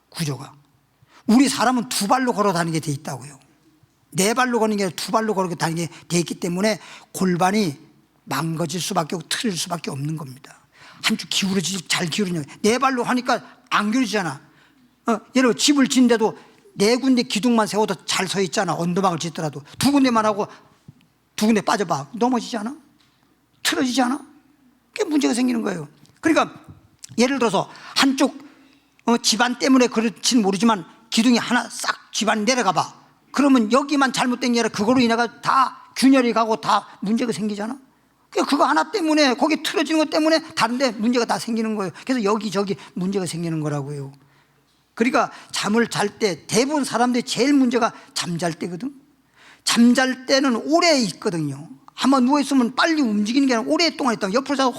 A: 구조가 우리 사람은 두 발로 걸어 다니게 돼 있다고요. 네 발로 걷는 게 아니라 두 발로 걸어 다니게 돼 있기 때문에 골반이 망가질 수밖에 없고 틀릴 수밖에 없는 겁니다. 한쪽 기울어지지, 잘 기울이냐. 네 발로 하니까 안 기울어지잖아. 예를 들어 집을 짓는데도 네 군데 기둥만 세워도 잘 서 있잖아. 언더박을 짓더라도 두 군데만 하고 두 군데 빠져봐, 넘어지지 않아? 틀어지지 않아? 그게 문제가 생기는 거예요. 그러니까 예를 들어서 한쪽 집안 때문에 그렇지는 모르지만 기둥이 하나 싹 집안이 내려가 봐. 그러면 여기만 잘못된 게 아니라 그거로 인해가 다 균열이 가고 다 문제가 생기잖아. 그거 하나 때문에, 거기 틀어지는 것 때문에 다른데 문제가 다 생기는 거예요. 그래서 여기저기 문제가 생기는 거라고요. 그러니까 잠을 잘 때 대부분 사람들이 제일 문제가 잠잘 때거든. 잠잘 때는 오래 있거든요. 한번 누워있으면 빨리 움직이는 게 아니라 오랫동안 있다가 옆으로 자서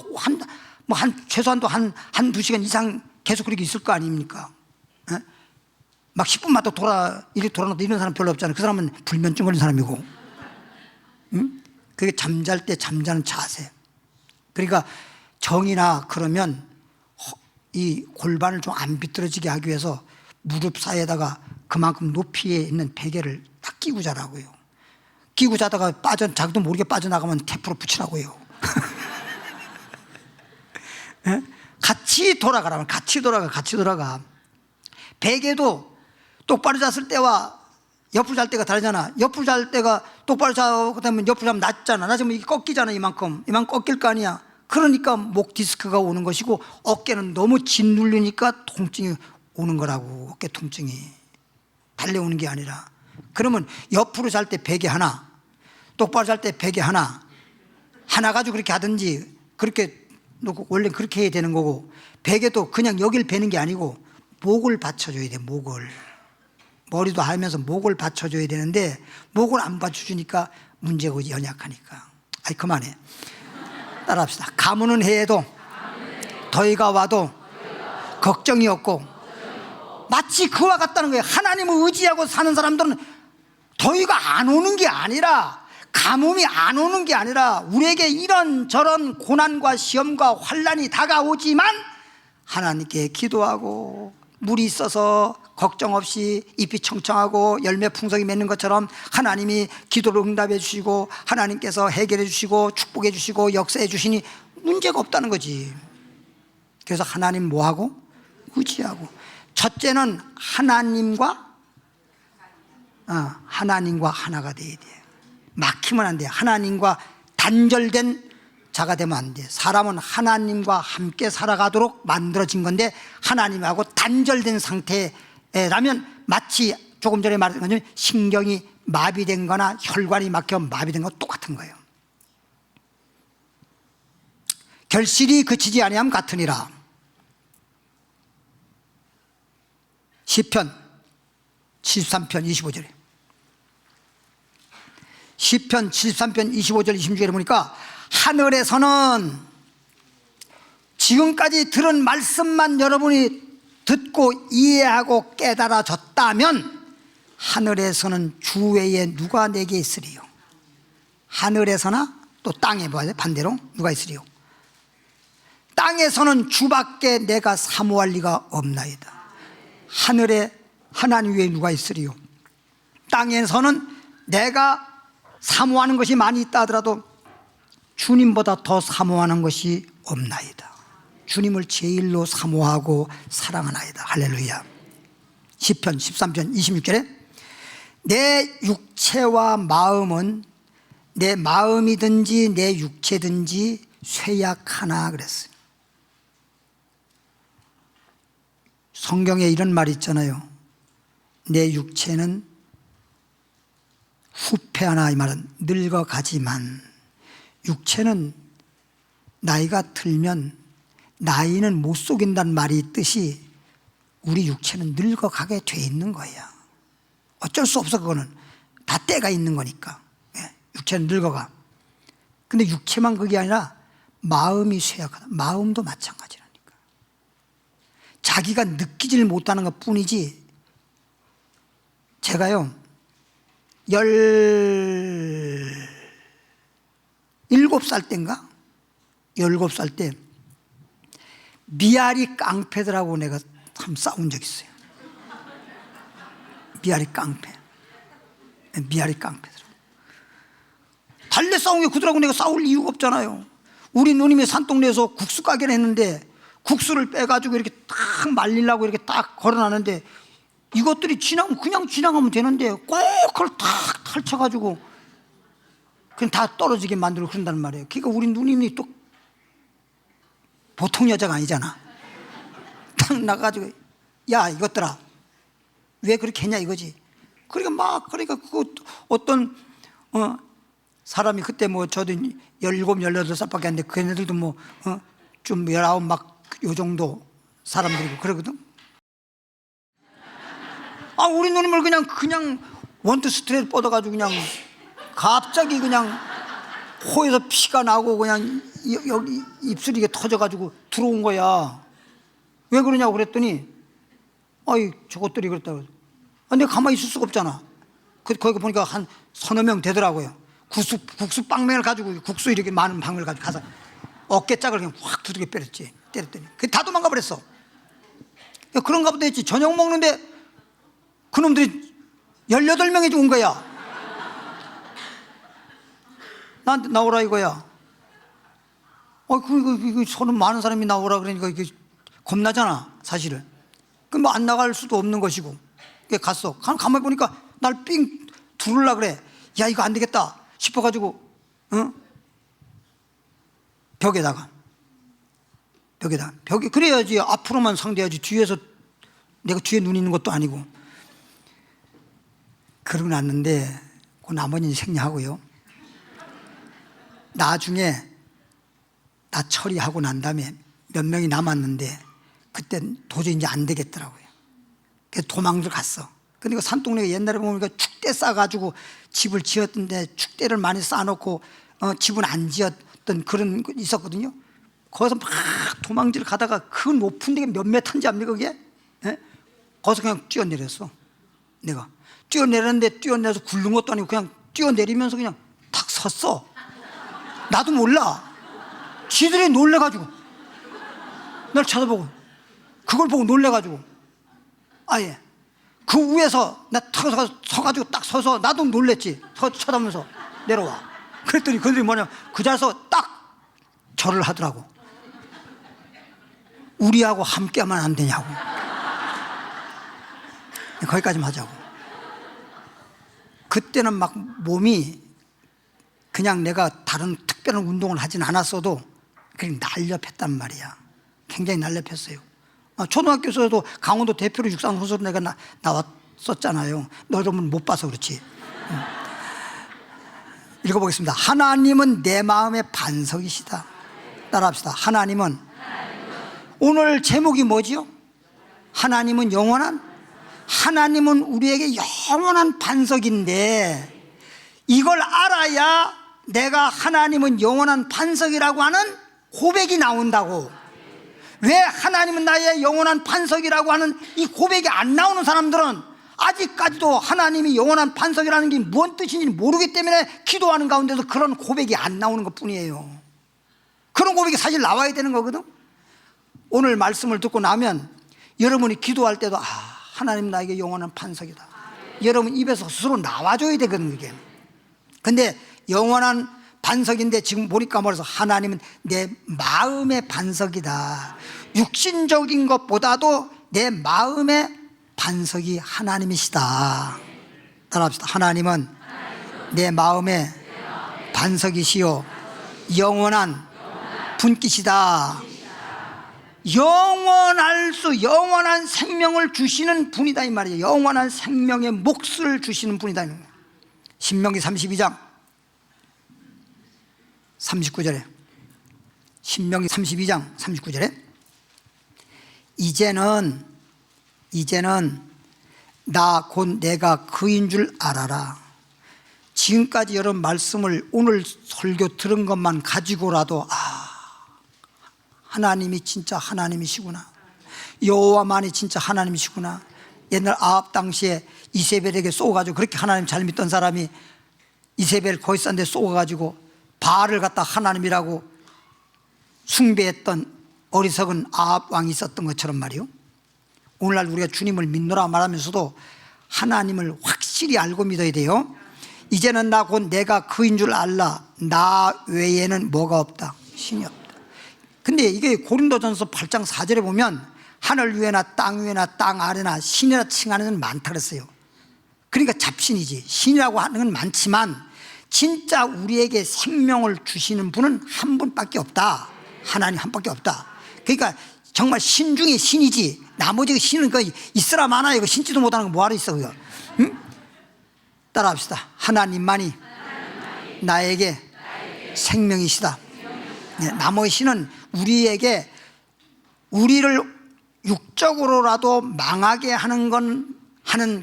A: 최소한도 한두 시간 이상 계속 그렇게 있을 거 아닙니까? 에? 막 10분마다 이렇게 돌아놓고 이런 사람 별로 없잖아요. 그 사람은 불면증 걸린 사람이고. 응? 그게 잠잘 때 잠자는 자세. 그러니까 정이나 그러면 이 골반을 좀 안 비뚤어지게 하기 위해서 무릎 사이에다가 그만큼 높이에 있는 베개를 딱 끼고 자라고요. 끼고 자다가 자기도 모르게 빠져나가면 테프로 붙이라고요. 같이 돌아가라면 같이 돌아가. 베개도 똑바로 잤을 때와 옆으로 잘 때가 다르잖아. 옆으로 잘 때가 똑바로 자고 그다음에 옆으로 자면 낮잖아. 낮으면 이게 꺾이잖아. 이만큼 꺾일 거 아니야. 그러니까 목 디스크가 오는 것이고, 어깨는 너무 짓눌리니까 통증이 오는 거라고. 어깨 통증이 달려오는 게 아니라. 그러면 옆으로 잘 때 베개 하나, 똑바로 잘 때 베개 하나 가지고 그렇게 하든지, 그렇게 놓고 원래 그렇게 해야 되는 거고, 베개도 그냥 여길 베는 게 아니고 목을 받쳐줘야 돼. 목을. 머리도 하면서 목을 받쳐줘야 되는데 목을 안 받쳐주니까 문제가 오지, 연약하니까. 아이 그만해. 따라합시다. 가무는 해에도 더위가 와도 걱정이 없고. 마치 그와 같다는 거예요. 하나님을 의지하고 사는 사람들은 더위가 안 오는 게 아니라, 가뭄이 안 오는 게 아니라, 우리에게 이런저런 고난과 시험과 환난이 다가오지만 하나님께 기도하고 물이 있어서 걱정 없이 잎이 청청하고 열매 풍성히 맺는 것처럼 하나님이 기도를 응답해 주시고 하나님께서 해결해 주시고 축복해 주시고 역사해 주시니 문제가 없다는 거지. 그래서 하나님 뭐하고? 의지하고. 첫째는 하나님과 하나가 돼야 돼. 막히면 안 돼. 하나님과 단절된 자가 되면 안 돼. 사람은 하나님과 함께 살아가도록 만들어진 건데, 하나님하고 단절된 상태라면 마치 조금 전에 말했던 것처럼 신경이 마비된 거나 혈관이 막혀 마비된 거 똑같은 거예요. 결실이 그치지 아니함 같으니라. 시편 73편 25절에 시편 73편 25절 26절에 보니까, 하늘에서는 지금까지 들은 말씀만 여러분이 듣고 이해하고 깨달아졌다면 하늘에서는 주 외에 누가 내게 있으리요. 하늘에서나 또 땅에 반대로 누가 있으리요. 땅에서는 주밖에 내가 사모할 리가 없나이다. 하늘에 하나님 외에 누가 있으리요. 땅에서는 내가 사모하는 것이 많이 있다 하더라도 주님보다 더 사모하는 것이 없나이다. 주님을 제일로 사모하고 사랑하나이다. 할렐루야. 시편 13편 26절에 내 육체와 마음은, 내 마음이든지 내 육체든지 쇠약하나 그랬어요. 성경에 이런 말이 있잖아요. 내 육체는 후패하나, 이 말은 늙어가지만, 육체는 나이가 들면 나이는 못 속인다는 말이 있듯이 우리 육체는 늙어가게 돼 있는 거예요. 어쩔 수 없어. 그거는 다 때가 있는 거니까. 육체는 늙어가. 근데 육체만 그게 아니라 마음이 쇠약하다. 마음도 마찬가지라니까. 자기가 느끼질 못하는 것 뿐이지. 제가요 17살 때인가? 17살 때 미아리 깡패들하고 내가 참 싸운 적 있어요. 미아리 깡패. 미아리 깡패들. 달래 싸운 게 그들하고 내가 싸울 이유가 없잖아요. 우리 누님이 산동네에서 국수 가게를 했는데 국수를 빼가지고 이렇게 딱 말리려고 이렇게 딱 걸어놨는데 이것들이 지나면 그냥 지나가면 되는데 꼭 그걸 탁 펼쳐가지고 그냥 다 떨어지게 만들고 그런단 말이에요. 그러니까 우리 누님이 또 보통 여자가 아니잖아. 딱 나가가지고 야 이것들아 왜 그렇게 했냐 이거지. 그러니까 그 어떤 사람이 그때 뭐 저도 17, 18살밖에 안 돼. 그 애들도 뭐 좀 19 막 요 정도 사람들이고 그러거든. 아 우리 누님을 그냥 원투 스트레이트 뻗어가지고 그냥 갑자기 그냥 코에서 피가 나고 그냥 여기 입술이 이게 터져가지고 들어온 거야. 왜 그러냐고 그랬더니 아이 저것들이 그랬다고. 근데 가만히 있을 수가 없잖아. 거기 보니까 한 서너 명 되더라고요. 국수 빵맹을 가지고 국수 이렇게 많은 방을 가지고 가서 어깨짝을 그냥 확 두들겨 때렸더니 다 도망가 버렸어. 그런가 보다 했지. 저녁 먹는데 그놈들이 18명이 온 거야. 나한테 나오라 이거야. 서는 많은 사람이 나오라 그러니까 이게 겁나잖아 사실은. 그럼 뭐 안 나갈 수도 없는 것이고. 갔어. 가만히 보니까 날 삥 두르려 그래. 야 이거 안 되겠다 싶어가지고 벽에 그래야지. 앞으로만 상대해야지. 뒤에서 내가 뒤에 눈 있는 것도 아니고. 그러고 났는데 그 나머지는 생략하고요. 나중에 나 처리하고 난 다음에 몇 명이 남았는데 그때 도저히 이제 안 되겠더라고요. 그래서 도망들 갔어. 근데 그 산동네가 옛날에 보니까 축대 싸가지고 집을 지었던데 축대를 많이 쌓아놓고 집은 안 지었던 그런 거 있었거든요. 거기서 막 도망질 가다가 그 높은 데가 몇 메타인지 압니까 그게? 예? 거기서 그냥 뛰어내렸어. 내가 뛰어내렸는데 뛰어내려서 굴른 것도 아니고 그냥 뛰어내리면서 그냥 탁 섰어. 나도 몰라. 지들이 놀래가지고 날 쳐다보고 그걸 보고 놀래가지고 아예 그 위에서 나 탁 서가지고 딱 서서 나도 놀랬지. 쳐다보면서 내려와. 그랬더니 그들이 뭐냐 그 자리에서 딱 절을 하더라고. 우리하고 함께하면 안 되냐고. 거기까지만 하자고. 그때는 막 몸이 그냥 내가 다른 특별한 운동을 하진 않았어도 그냥 날렵했단 말이야. 굉장히 날렵했어요. 초등학교에서도 강원도 대표로 육상 선수로 내가 나왔었잖아요. 너 여러분 못 봐서 그렇지. 읽어보겠습니다. 하나님은 내 마음의 반석이시다. 따라합시다. 하나님은 오늘 제목이 뭐지요? 하나님은 영원한, 하나님은 우리에게 영원한 반석인데 이걸 알아야 내가 하나님은 영원한 반석이라고 하는 고백이 나온다고. 왜 하나님은 나의 영원한 반석이라고 하는 이 고백이 안 나오는 사람들은 아직까지도 하나님이 영원한 반석이라는 게 뭔 뜻인지 모르기 때문에 기도하는 가운데서 그런 고백이 안 나오는 것 뿐이에요. 그런 고백이 사실 나와야 되는 거거든. 오늘 말씀을 듣고 나면 여러분이 기도할 때도 하나님 나에게 영원한 반석이다. 여러분 입에서 스스로 나와줘야 되거든 그게. 근데 영원한 반석인데 지금 보니까 말해서 하나님은 내 마음의 반석이다. 육신적인 것보다도 내 마음의 반석이 하나님이시다. 따라합시다. 하나님은 내 마음의 반석이시요 영원한 분깃이다. 영원한 생명을 주시는 분이다 이 말이에요. 영원한 생명의 몫을 주시는 분이다. 신명기 32장 39절에, 신명기 32장 39절에 이제는 나 곧 내가 그인 줄 알아라. 지금까지 여러분 말씀을 오늘 설교 들은 것만 가지고라도 하나님이 진짜 하나님이시구나, 여호와만이 진짜 하나님이시구나. 옛날 아합 당시에 이세벨에게 쏘가지고, 그렇게 하나님 잘 믿던 사람이 이세벨 거기 싼데 쏘가지고 바알을 갖다 하나님이라고 숭배했던 어리석은 아합 왕이 있었던 것처럼 말이요, 오늘날 우리가 주님을 믿노라 말하면서도 하나님을 확실히 알고 믿어야 돼요. 이제는 나 곧 내가 그인 줄 알라. 나 외에는 뭐가 없다, 신이 없다. 근데 이게 고린도전서 8장 4절에 보면 하늘 위에나 땅 위에나 땅 아래나 신이라 칭하는 건 많다 그랬어요. 그러니까 잡신이지. 신이라고 하는 건 많지만 진짜 우리에게 생명을 주시는 분은 한 분밖에 없다. 하나님 한 분밖에 없다. 그러니까 정말 신 중에 신이지, 나머지 신은 그 있으라 마나 이거 신지도 못하는 거 뭐하러 있어 그거. 응? 따라합시다. 하나님만이 나에게 생명이시다. 나머지 신은 우리에게, 우리를 육적으로라도 망하게 하는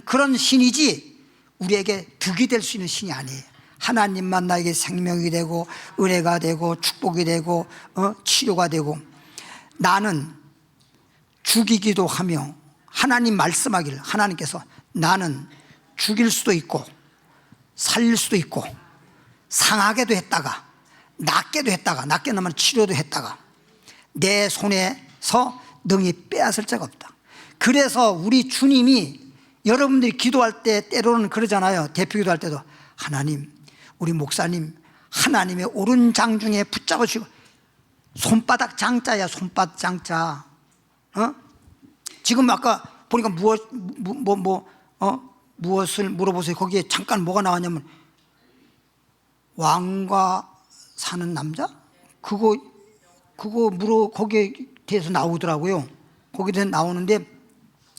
A: 그런 신이지 우리에게 득이 될 수 있는 신이 아니에요. 하나님만 나에게 생명이 되고 은혜가 되고 축복이 되고 치료가 되고, 나는 죽이기도 하며, 하나님 말씀하기를, 하나님께서 나는 죽일 수도 있고 살릴 수도 있고 상하게도 했다가 낫게도 했다가, 낫게 나면 치료도 했다가 내 손에서 능히 빼앗을 자가 없다. 그래서 우리 주님이, 여러분들이 기도할 때 때로는 그러잖아요. 대표 기도할 때도 하나님, 우리 목사님 하나님의 오른장중에 붙잡으시고, 손바닥 장자야, 손바닥 장자. 지금 아까 보니까 무엇을 물어보세요. 거기에 잠깐 뭐가 나왔냐면 왕과 사는 남자? 그거 거기에 대해서 나오더라고요. 거기에 대해서 나오는데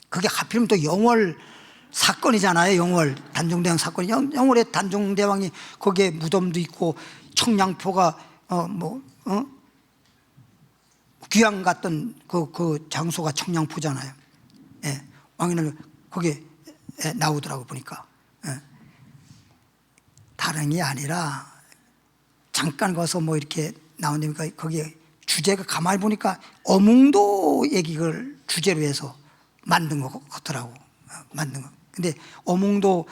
A: 그게 하필이면 또 영월 사건이잖아요. 영월 단종대왕 사건이. 영월의 단종대왕이 거기에 무덤도 있고 청량포가 귀양 갔던 그 장소가 청량포잖아요. 예, 왕이는 거기에 나오더라고 보니까. 예. 다른 게 아니라 잠깐 가서 뭐 이렇게 나오니까 거기에 주제가 가만히 보니까 어몽도 얘기를 주제로 해서 만든 것 같더라고. 만든 거. 근데 어몽도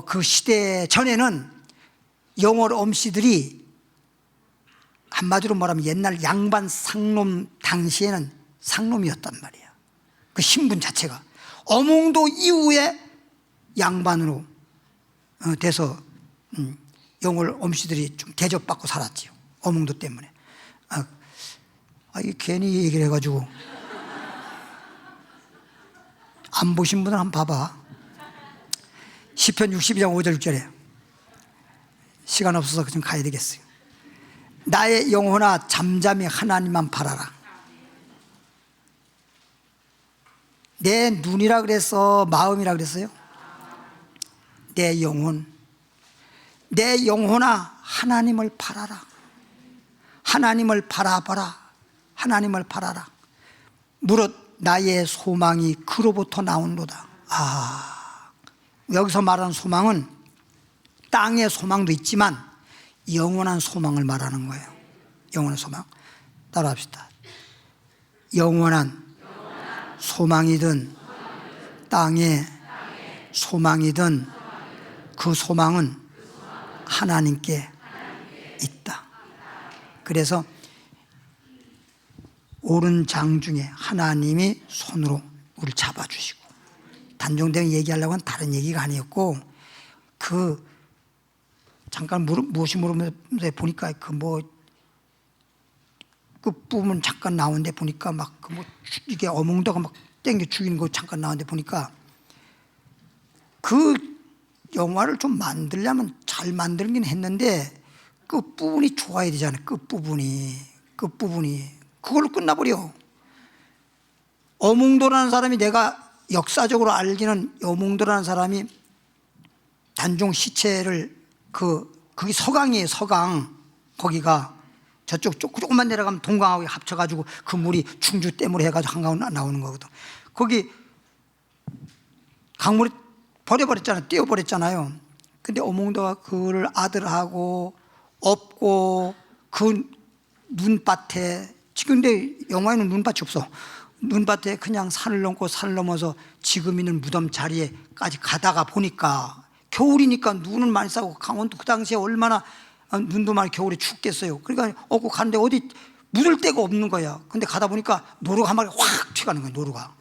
A: 그 시대 전에는 영월 엄씨들이 한마디로 말하면 옛날 양반 상놈 당시에는 상놈이었단 말이야. 그 신분 자체가. 어몽도 이후에 양반으로 돼서 영월 엄씨들이 좀 대접받고 살았지요. 어몽도 때문에. 이게 괜히 얘기를 해가지고. 안 보신 분은 한번 봐봐. 시편 62장 5절 6절에. 시간 없어서 좀 가야 되겠어요. 나의 영혼아 잠잠히 하나님만 바라라. 내 눈이라 그랬어, 마음이라 그랬어요? 내 영혼아 하나님을 바라라. 하나님을 바라봐라. 하나님을 바라라. 무릇 나의 소망이 그로부터 나온도다. 여기서 말하는 소망은 땅의 소망도 있지만 영원한 소망을 말하는 거예요. 영원한 소망. 따라합시다. 영원한 소망이든 땅의 소망이든 그 소망은 하나님께 있다. 그래서 오른 장중에 하나님이 손으로 우리를 잡아주시고, 단종대왕 얘기하려고 한 다른 얘기가 아니었고, 잠깐 무엇이 물으면서 보니까 끝부분 잠깐 나오는데 보니까 이게 어몽도가 막 땡겨 죽이는 거 잠깐 나오는데 보니까 그 영화를 좀 만들려면 잘 만들긴 했는데 끝부분이 좋아야 되잖아요. 끝부분이 그걸로 끝나버려. 어몽도라는 사람이, 내가 역사적으로 알기는 어몽도라는 사람이 단종 시체를 거기 서강이에요. 서강. 거기가 저쪽 조금만 내려가면 동강하고 합쳐가지고 그 물이 충주댐으로 해가지고 한강으로 나오는 거거든. 거기 강물이 버려버렸잖아요. 띄워버렸잖아요. 근데 어몽도가 그를 아들하고 업고 그 눈밭에, 지금 근데 영화에는 눈밭이 없어. 눈밭에 그냥 산을 넘고 산을 넘어서 지금 있는 무덤 자리에까지 가다가 보니까, 겨울이니까 눈은 많이 싸고, 강원도 그 당시에 얼마나 눈도 많이 겨울에 춥겠어요. 그러니까 업고 가는데 어디 묻을 데가 없는 거야. 근데 가다 보니까 노루가 한 마리 확 튀어가는 거야.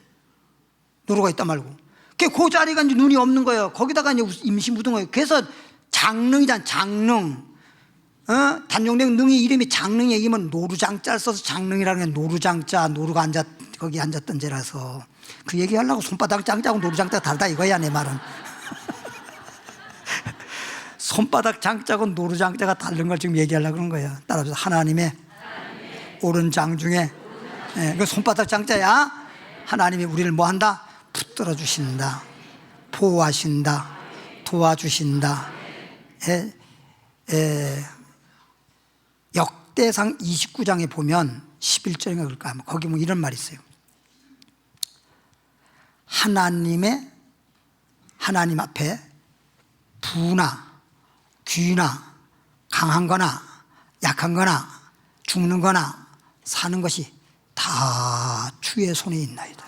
A: 노루가 있단 말고. 그 자리가 이제 눈이 없는 거예요. 거기다가 이제 임시 묻은 거예요. 그래서 장릉이잖아. 장릉. 단종된 능이 이름이 장릉이야. 이면 노루장자를 써서 장릉이라는 게 노루장자, 노루가 거기 앉았던 데라서 그 얘기하려고 손바닥 장자하고 노루장자가 다르다 이거야, 내 말은. 손바닥 장자하고 노루장자가 다른 걸 지금 얘기하려고 그런 거야. 따라서 하나님의 옳은 장 중에, 그 손바닥 장자야. 하나님이 우리를 뭐 한다? 붙들어 주신다, 보호하신다, 도와주신다. 역대상 29장에 보면 11절인가 그럴까, 거기 뭐 이런 말이 있어요. 하나님 앞에 부나 귀나 강한 거나 약한 거나 죽는 거나 사는 것이 다 주의 손에 있나이다.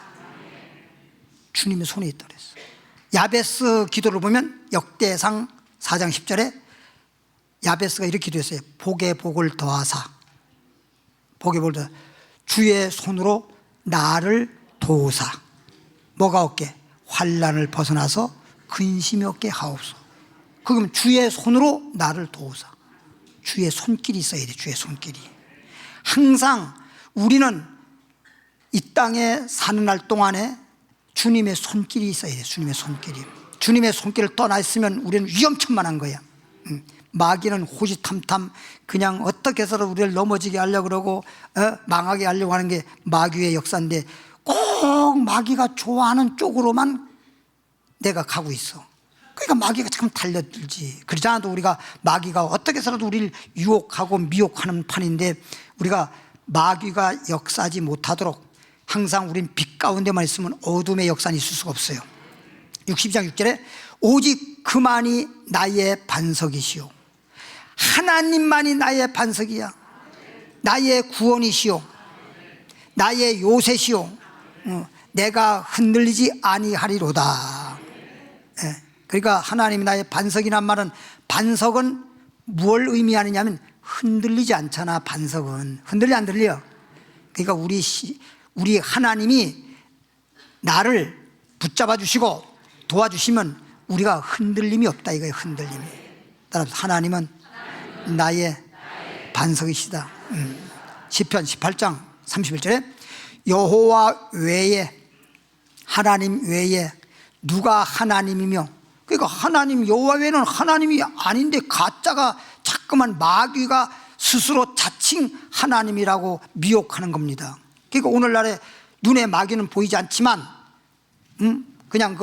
A: 주님의 손에 있다 그랬어. 야베스 기도를 보면 역대상 4장 10절에 야베스가 이렇게 기도했어요. 복에 복을 더하사, 주의 손으로 나를 도우사, 뭐가 없게? 환난을 벗어나서 근심이 없게 하옵소서. 그러면 주의 손으로 나를 도우사. 주의 손길이 있어야 돼. 주의 손길이. 항상 우리는 이 땅에 사는 날 동안에 주님의 손길이 있어야 돼. 주님의 손길이. 주님의 손길을 떠나 있으면 우리는 위험천만한 거야. 마귀는 호시탐탐 그냥 어떻게 해서든 우리를 넘어지게 하려고 그러고 망하게 하려고 하는 게 마귀의 역사인데, 꼭 마귀가 좋아하는 쪽으로만 내가 가고 있어. 그러니까 마귀가 참 달려들지. 그러지 않아도 우리가 마귀가 어떻게 해서라도 우리를 유혹하고 미혹하는 판인데, 우리가 마귀가 역사하지 못하도록 항상 우린 빛 가운데만 있으면 어둠의 역사는 있을 수가 없어요. 62장 6절에 오직 그만이 나의 반석이시오. 하나님만이 나의 반석이야. 나의 구원이시오. 나의 요새시오. 내가 흔들리지 아니하리로다. 그러니까 하나님이 나의 반석이란 말은, 반석은 무엇을 의미하느냐면 흔들리지 않잖아. 반석은 흔들려 안 들려? 그러니까 우리 하나님이 나를 붙잡아 주시고 도와주시면 우리가 흔들림이 없다 이거예요. 흔들림이. 따라서 하나님은 나의 반석이시다. 시편 18장 31절에 여호와 외에, 하나님 외에 누가 하나님이며, 그러니까 하나님 여호와 외에는 하나님이 아닌데 가짜가 자꾸만 마귀가 스스로 자칭 하나님이라고 미혹하는 겁니다. 그러니까 오늘날에 눈에 마귀는 보이지 않지만 그냥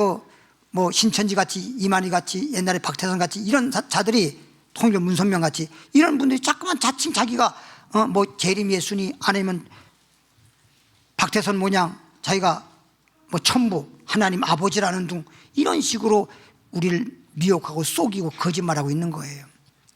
A: 뭐 신천지 같이, 이만희 같이, 옛날에 박태선 같이 이런 자들이, 통일교 문선명 같이 이런 분들이 자꾸만 자칭 자기가 뭐 재림 예수니 아니면 박태선 모양 자기가 뭐 천부 하나님 아버지라는 둥, 이런 식으로 우리를 미혹하고 속이고 거짓말하고 있는 거예요.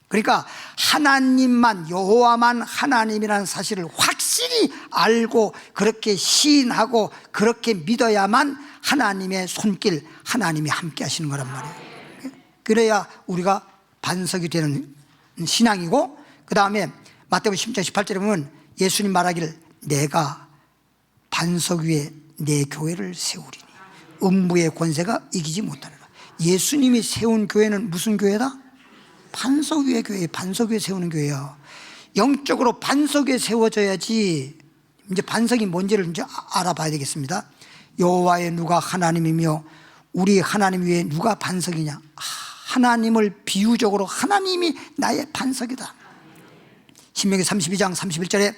A: 그러니까 하나님만, 여호와만 하나님이라는 사실을 확실히 알고 그렇게 시인하고 그렇게 믿어야만 하나님의 손길, 하나님이 함께 하시는 거란 말이에요. 그래야 우리가 반석이 되는 신앙이고, 그 다음에 마태복음 10장 18절에 보면 예수님 말하기를 내가 반석 위에 내 교회를 세우리니 음부의 권세가 이기지 못하리라. 예수님이 세운 교회는 무슨 교회다? 반석 위의 교회, 반석 위에 세우는 교회야. 영적으로 반석 위에 세워져야지. 이제 반석이 뭔지를 이제 알아봐야 되겠습니다. 여호와의 누가 하나님이며 우리 하나님 위에 누가 반석이냐? 하나님을 비유적으로 하나님이 나의 반석이다. 신명기 32장 31절에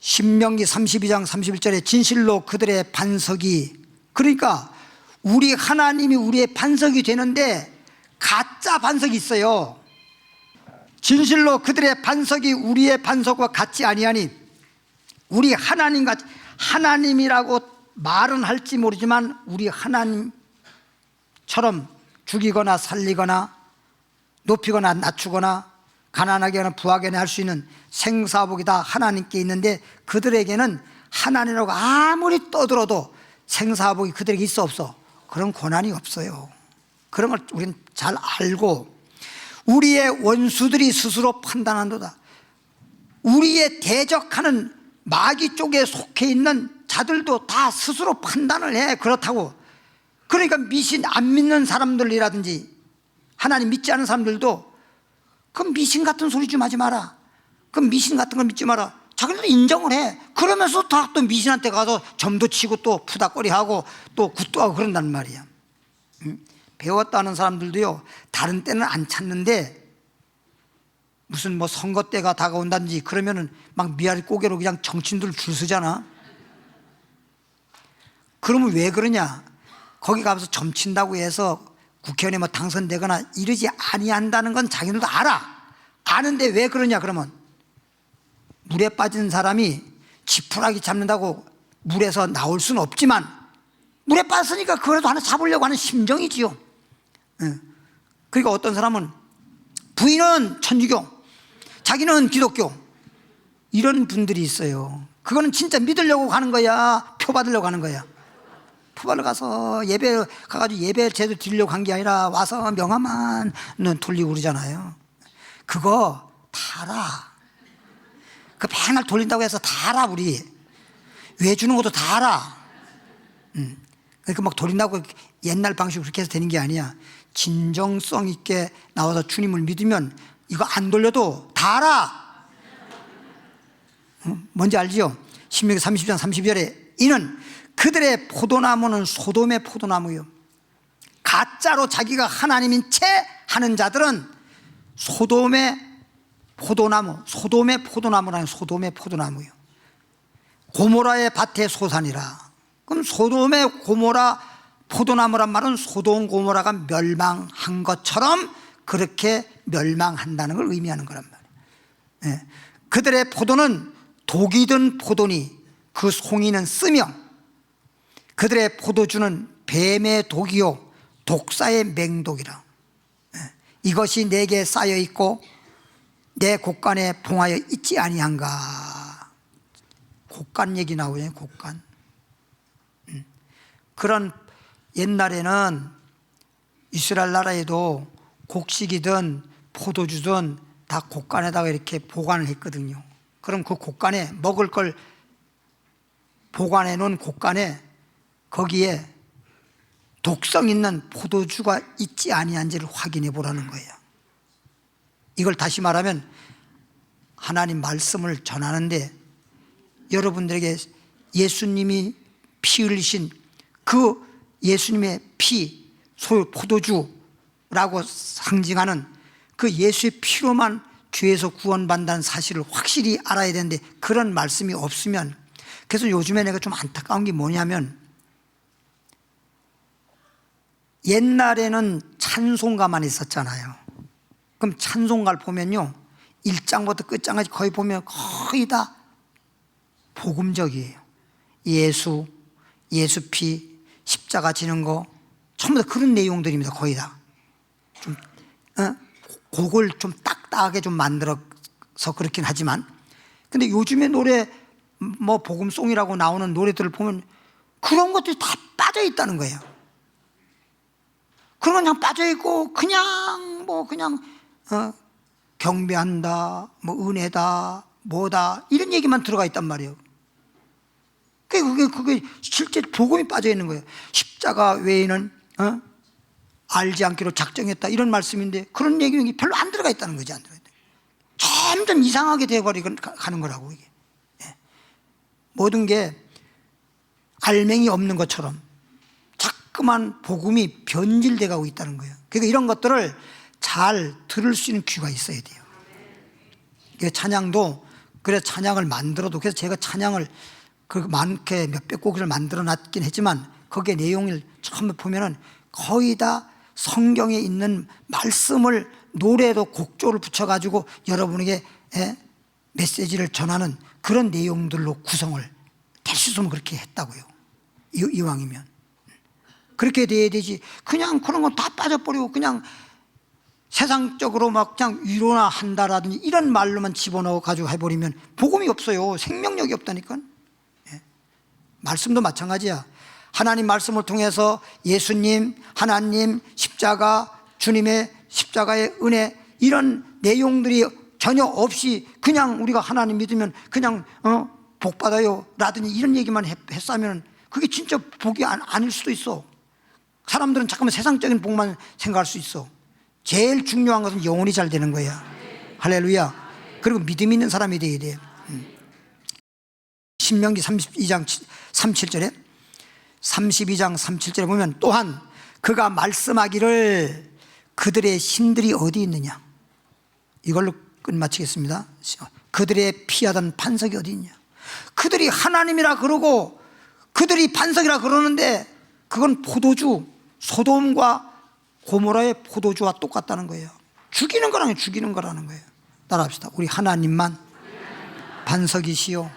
A: 신명기 32장 31절에 진실로 그들의 반석이, 그러니까 우리 하나님이 우리의 반석이 되는데 가짜 반석이 있어요. 진실로 그들의 반석이 우리의 반석과 같지 아니하니, 우리 하나님같이, 하나님이라고 말은 할지 모르지만 우리 하나님처럼 죽이거나 살리거나 높이거나 낮추거나 가난하게 하거나 부하게 할 수 있는 생사복이 다 하나님께 있는데, 그들에게는 하나님이라고 아무리 떠들어도 생사복이 그들에게 있어 없어? 그런 권한이 없어요. 그런 걸 우리는 잘 알고, 우리의 원수들이 스스로 판단한도다. 우리의 대적하는 마귀 쪽에 속해 있는 자들도 다 스스로 판단을 해. 그렇다고. 그러니까 안 믿는 사람들이라든지 하나님 믿지 않은 사람들도 그 미신 같은 소리 좀 하지 마라, 그 미신 같은 걸 믿지 마라, 자기들도 인정을 해. 그러면서 다 또 미신한테 가서 점도 치고 또 푸닥거리하고 또 굿도하고 그런단 말이야. 배웠다는 사람들도요, 다른 때는 안 찾는데 무슨 뭐 선거 때가 다가온다든지 그러면은 막 미아리 고개로 그냥 정치인들 줄 서잖아. 그러면 왜 그러냐? 거기 가서 점친다고 해서 국회의원에 뭐 당선되거나 이러지 아니한다는 건 자기들도 알아. 아는데 왜 그러냐? 그러면 물에 빠진 사람이 지푸라기 잡는다고 물에서 나올 수는 없지만, 물에 빠졌으니까 그래도 하나 잡으려고 하는 심정이지요. 그러니까 어떤 사람은 부인은 천주교, 자기는 기독교, 이런 분들이 있어요. 그거는 진짜 믿으려고 가는 거야, 표 받으려고 가는 거야. 표 받으러 가서 예배 가가지고 예배 제대로 드리려고 간 게 아니라 와서 명함만 돌리고 그러잖아요. 그거 다 알아. 그 맨날 돌린다고 해서 다 알아. 우리 왜 주는 것도 다 알아. 그러니까 막 돌린다고 옛날 방식으로 그렇게 해서 되는 게 아니야. 진정성 있게 나와서 주님을 믿으면 이거 안 돌려도 다 알아. 뭔지 알지요? 신명기 30장 30절에 이는 그들의 포도나무는 소돔의 포도나무요, 가짜로 자기가 하나님인 채 하는 자들은 소돔의 포도나무, 소돔의 포도나무라는 소돔의 포도나무요, 고모라의 밭의 소산이라. 그럼 소돔의 고모라 포도나무란 말은 소돔 고모라가 멸망한 것처럼 그렇게 멸망한다는 걸 의미하는 거란 말이에요. 그들의 포도는 독이 든 포도니 그 송이는 쓰며, 그들의 포도주는 뱀의 독이요 독사의 맹독이라. 이것이 내게 쌓여 있고 내 곳간에 봉하여 있지 아니한가. 곳간 얘기 나오네. 곳간. 그런 옛날에는 이스라엘 나라에도 곡식이든 포도주든 다 곳간에다가 이렇게 보관을 했거든요. 그럼 그 곳간에 먹을 걸 보관해 놓은 곳간에 거기에 독성 있는 포도주가 있지 아니한지를 확인해 보라는 거예요. 이걸 다시 말하면 하나님 말씀을 전하는데 여러분들에게 예수님이 피 흘리신 그 예수님의 피, 소유 포도주라고 상징하는 그 예수의 피로만 죄에서 구원받는다는 사실을 확실히 알아야 되는데, 그런 말씀이 없으면, 그래서 요즘에 내가 좀 안타까운 게 뭐냐면, 옛날에는 찬송가만 있었잖아요. 그럼 찬송가를 보면요, 1장부터 끝장까지 거의 보면 거의 다 복음적이에요. 예수, 예수 피, 십자가 지는 거 전부 다 그런 내용들입니다. 거의 다. 좀 곡을 좀 딱딱하게 좀 만들어서 그렇긴 하지만, 근데 요즘에 노래 뭐 복음송이라고 나오는 노래들을 보면 그런 것들이 다 빠져 있다는 거예요. 그런 건 그냥 빠져 있고 그냥 뭐 그냥 경배한다, 뭐 은혜다, 뭐다 이런 얘기만 들어가 있단 말이에요. 그게 실제 복음이 빠져 있는 거예요. 십자가 외에는 알지 않기로 작정했다 이런 말씀인데 그런 얘기는 별로 안 들어가 있다는 거지. 안 들어가 있다. 점점 이상하게 되어버리고 가는 거라고. 이게 모든 게 알맹이 없는 것처럼 자꾸만 복음이 변질돼 가고 있다는 거예요. 그러니까 이런 것들을 잘 들을 수 있는 귀가 있어야 돼요. 찬양도 그래서 찬양을 만들어도, 그래서 제가 찬양을 그 많게 몇백 곡을 만들어 놨긴 했지만 거기에 내용을 처음에 보면은 거의 다 성경에 있는 말씀을 노래도 곡조를 붙여가지고 여러분에게 메시지를 전하는 그런 내용들로 구성을 될 수 있으면 그렇게 했다고요. 이왕이면 그렇게 돼야 되지. 그냥 그런 건 다 빠져버리고 그냥 세상적으로 막 그냥 위로나 한다라든지 이런 말로만 집어넣어 가지고 해버리면 복음이 없어요. 생명력이 없다니까. 말씀도 마찬가지야. 하나님 말씀을 통해서 예수님, 하나님, 십자가, 주님의 십자가의 은혜, 이런 내용들이 전혀 없이 그냥 우리가 하나님 믿으면 그냥 복 받아요 라든지 이런 얘기만 했으면 그게 진짜 복이 아닐 수도 있어. 사람들은 잠깐만 세상적인 복만 생각할 수 있어. 제일 중요한 것은 영혼이 잘 되는 거야. 할렐루야. 그리고 믿음 있는 사람이 되어야 돼. 신명기 32장 37절에 32장 37절에 보면 또한 그가 말씀하기를 그들의 신들이 어디 있느냐. 이걸로 끝마치겠습니다. 그들의 피하던 반석이 어디 있냐. 그들이 하나님이라 그러고 그들이 반석이라 그러는데 그건 포도주, 소돔과 고모라의 포도주와 똑같다는 거예요. 죽이는 거라는 거예요. 따라합시다. 우리 하나님만 반석이시요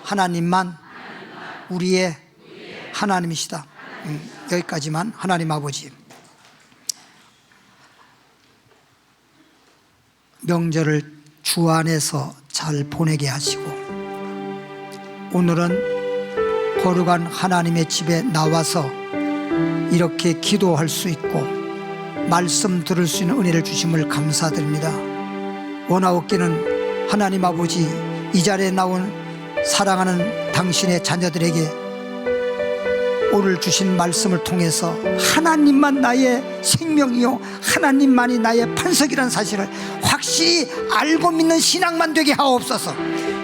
A: 하나님만 우리의 하나님이시다. 여기까지만. 하나님 아버지, 명절을 주 안에서 잘 보내게 하시고 오늘은 거룩한 하나님의 집에 나와서 이렇게 기도할 수 있고 말씀 들을 수 있는 은혜를 주심을 감사드립니다. 원하옵기는 하나님 아버지, 이 자리에 나온 사랑하는 당신의 자녀들에게 오늘 주신 말씀을 통해서 하나님만 나의 생명이요 하나님만이 나의 반석이라는 사실을 확실히 알고 믿는 신앙만 되게 하옵소서.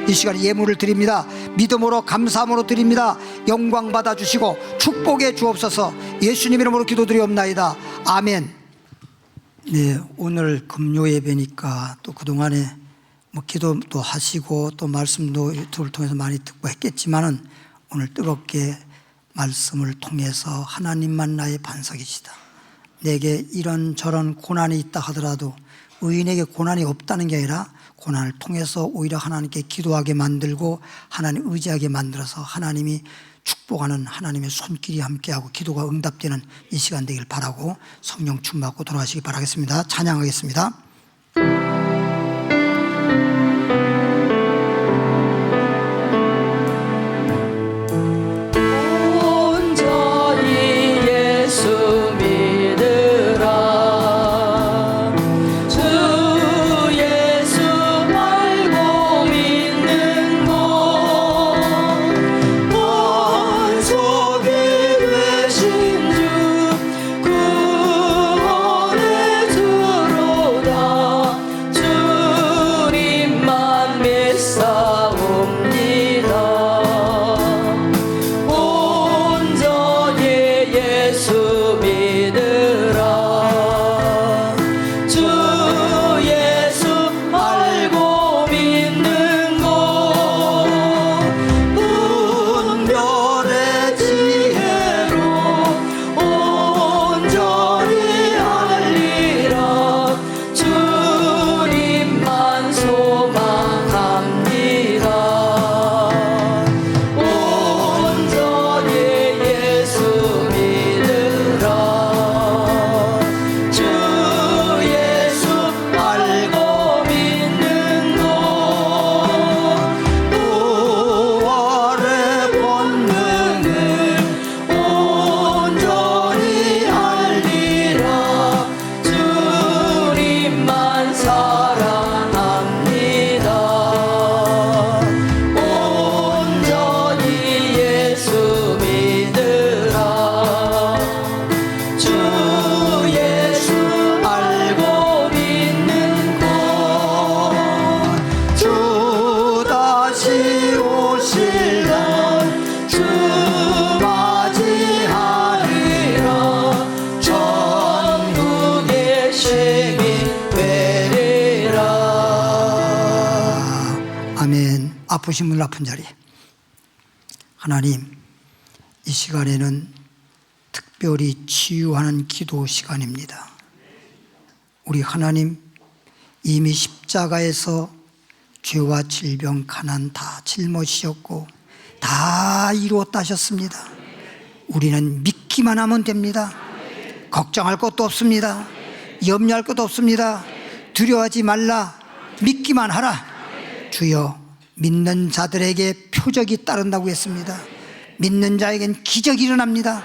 A: 이 시간에 예물을 드립니다. 믿음으로 감사함으로 드립니다. 영광 받아주시고 축복해 주옵소서. 예수님 이름으로 기도드리옵나이다. 아멘. 네, 오늘 금요 예배니까 또 그동안에 뭐 기도도 하시고 또 말씀도 유튜브를 통해서 많이 듣고 했겠지만은 오늘 뜨겁게 말씀을 통해서 하나님만 나의 반석이시다. 내게 이런저런 고난이 있다 하더라도 의인에게 고난이 없다는 게 아니라 고난을 통해서 오히려 하나님께 기도하게 만들고 하나님 의지하게 만들어서 하나님이 축복하는 하나님의 손길이 함께하고 기도가 응답되는 이 시간 되길 바라고 성령 충만하고 돌아가시기 바라겠습니다. 찬양하겠습니다. 아프신 분 아픈 자리. 하나님, 이 시간에는 특별히 치유하는 기도 시간입니다. 우리 하나님, 이미 십자가에서 죄와 질병, 가난 다 짊어지셨고 다 이루었다 하셨습니다. 우리는 믿기만 하면 됩니다. 걱정할 것도 없습니다. 염려할 것도 없습니다. 두려워하지 말라. 믿기만 하라. 주여, 믿는 자들에게 표적이 따른다고 했습니다. 믿는 자에겐 기적이 일어납니다.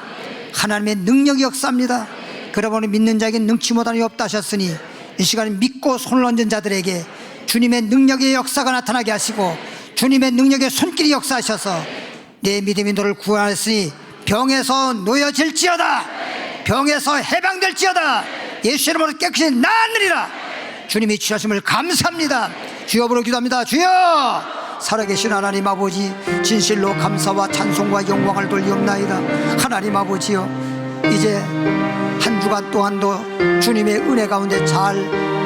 A: 하나님의 능력이 역사합니다. 그러므로 믿는 자에겐 능치 못하는 일 없다 하셨으니 이 시간에 믿고 손을 얹은 자들에게 주님의 능력의 역사가 나타나게 하시고 주님의 능력의 손길이 역사하셔서 내 믿음이 너를 구원하였으니 병에서 놓여질지어다. 병에서 해방될지어다. 예수 이름으로 깨끗이 나으리라. 주님이 취하심을 감사합니다. 주여 부르 기도합니다. 주여, 살아계신 하나님 아버지, 진실로 감사와 찬송과 영광을 돌리옵나이다. 하나님 아버지여, 이제 한 주간 동안도 주님의 은혜 가운데 잘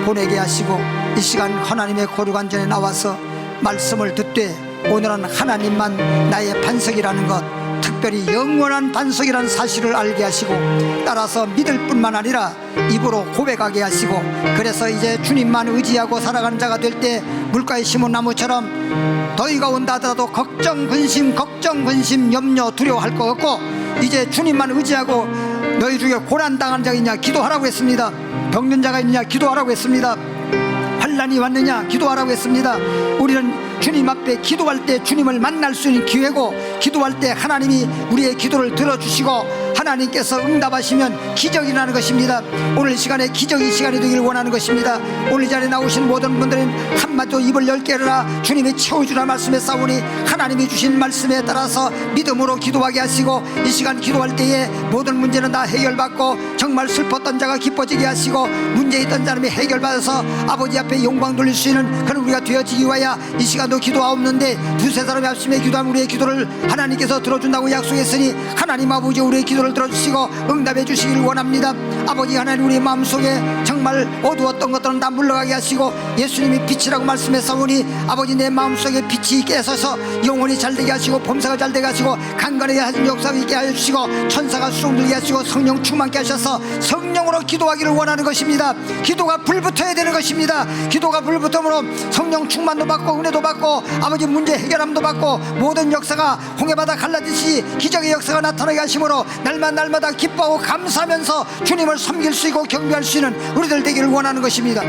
A: 보내게 하시고 이 시간 하나님의 거룩한전에 나와서 말씀을 듣되 오늘은 하나님만 나의 반석이라는 것, 특별히 영원한 반석이라는 사실을 알게 하시고 따라서 믿을 뿐만 아니라 입으로 고백하게 하시고, 그래서 이제 주님만 의지하고 살아가는 자가 될 때 물가에 심은 나무처럼 더위가 온다 하더라도 걱정 근심 염려 두려워할 것 없고 이제 주님만 의지하고, 너희 중에 고난당한 자가 있냐 기도하라고 했습니다. 병든 자가 있느냐 기도하라고 했습니다. 환난이 왔느냐 기도하라고 했습니다. 우리는 주님 앞에 기도할 때 주님을 만날 수 있는 기회고, 기도할 때 하나님이 우리의 기도를 들어주시고 하나님께서 응답하시면 기적이 나는 것입니다. 오늘 시간에 기적의 시간이 되기를 원하는 것입니다. 오늘 이 자리에 나오신 모든 분들은 한마디도 입을 열게 하라. 주님이 채워주라 말씀에 싸우니 하나님이 주신 말씀에 따라서 믿음으로 기도하게 하시고 이 시간 기도할 때에 모든 문제는 다 해결받고 정말 슬펐던 자가 기뻐지게 하시고 문제 있던 사람이 해결받아서 아버지 앞에 영광 돌릴 수 있는 그런 우리가 되어지기 위하여 이 시간도 기도하옵는데, 두세 사람이 합심해 기도하면 우리의 기도를 하나님께서 들어준다고 약속했으니 하나님 아버지 우리의 기도를 들어주시고 응답해 주시길 원합니다. 아버지 하나님, 우리의 마음속에 정말 어두웠던 것들은 다 물러가게 하시고 예수님이 빛이라고 말씀했사오니 아버지 내 마음속에 빛이 깨서서 영혼이 잘되게 하시고 범사가 잘되게 하시고 강건하게 하신 역사가 있게 하여 주시고 천사가 수종들게 하시고 성령 충만케 하셔서 성령으로 기도하기를 원하는 것입니다. 기도가 불붙어야 되는 것입니다. 기도가 불붙음으로 성령 충만도 받고 은혜도 받고 아버지 문제 해결함도 받고 모든 역사가 홍해바다 갈라지시 기적의 역사가 나타나게 하심으로 날마다 기뻐하고 감사하면서 주님을 섬길 수 있고 경배할 수 있는 우리들 되기를 원하는 것입니다.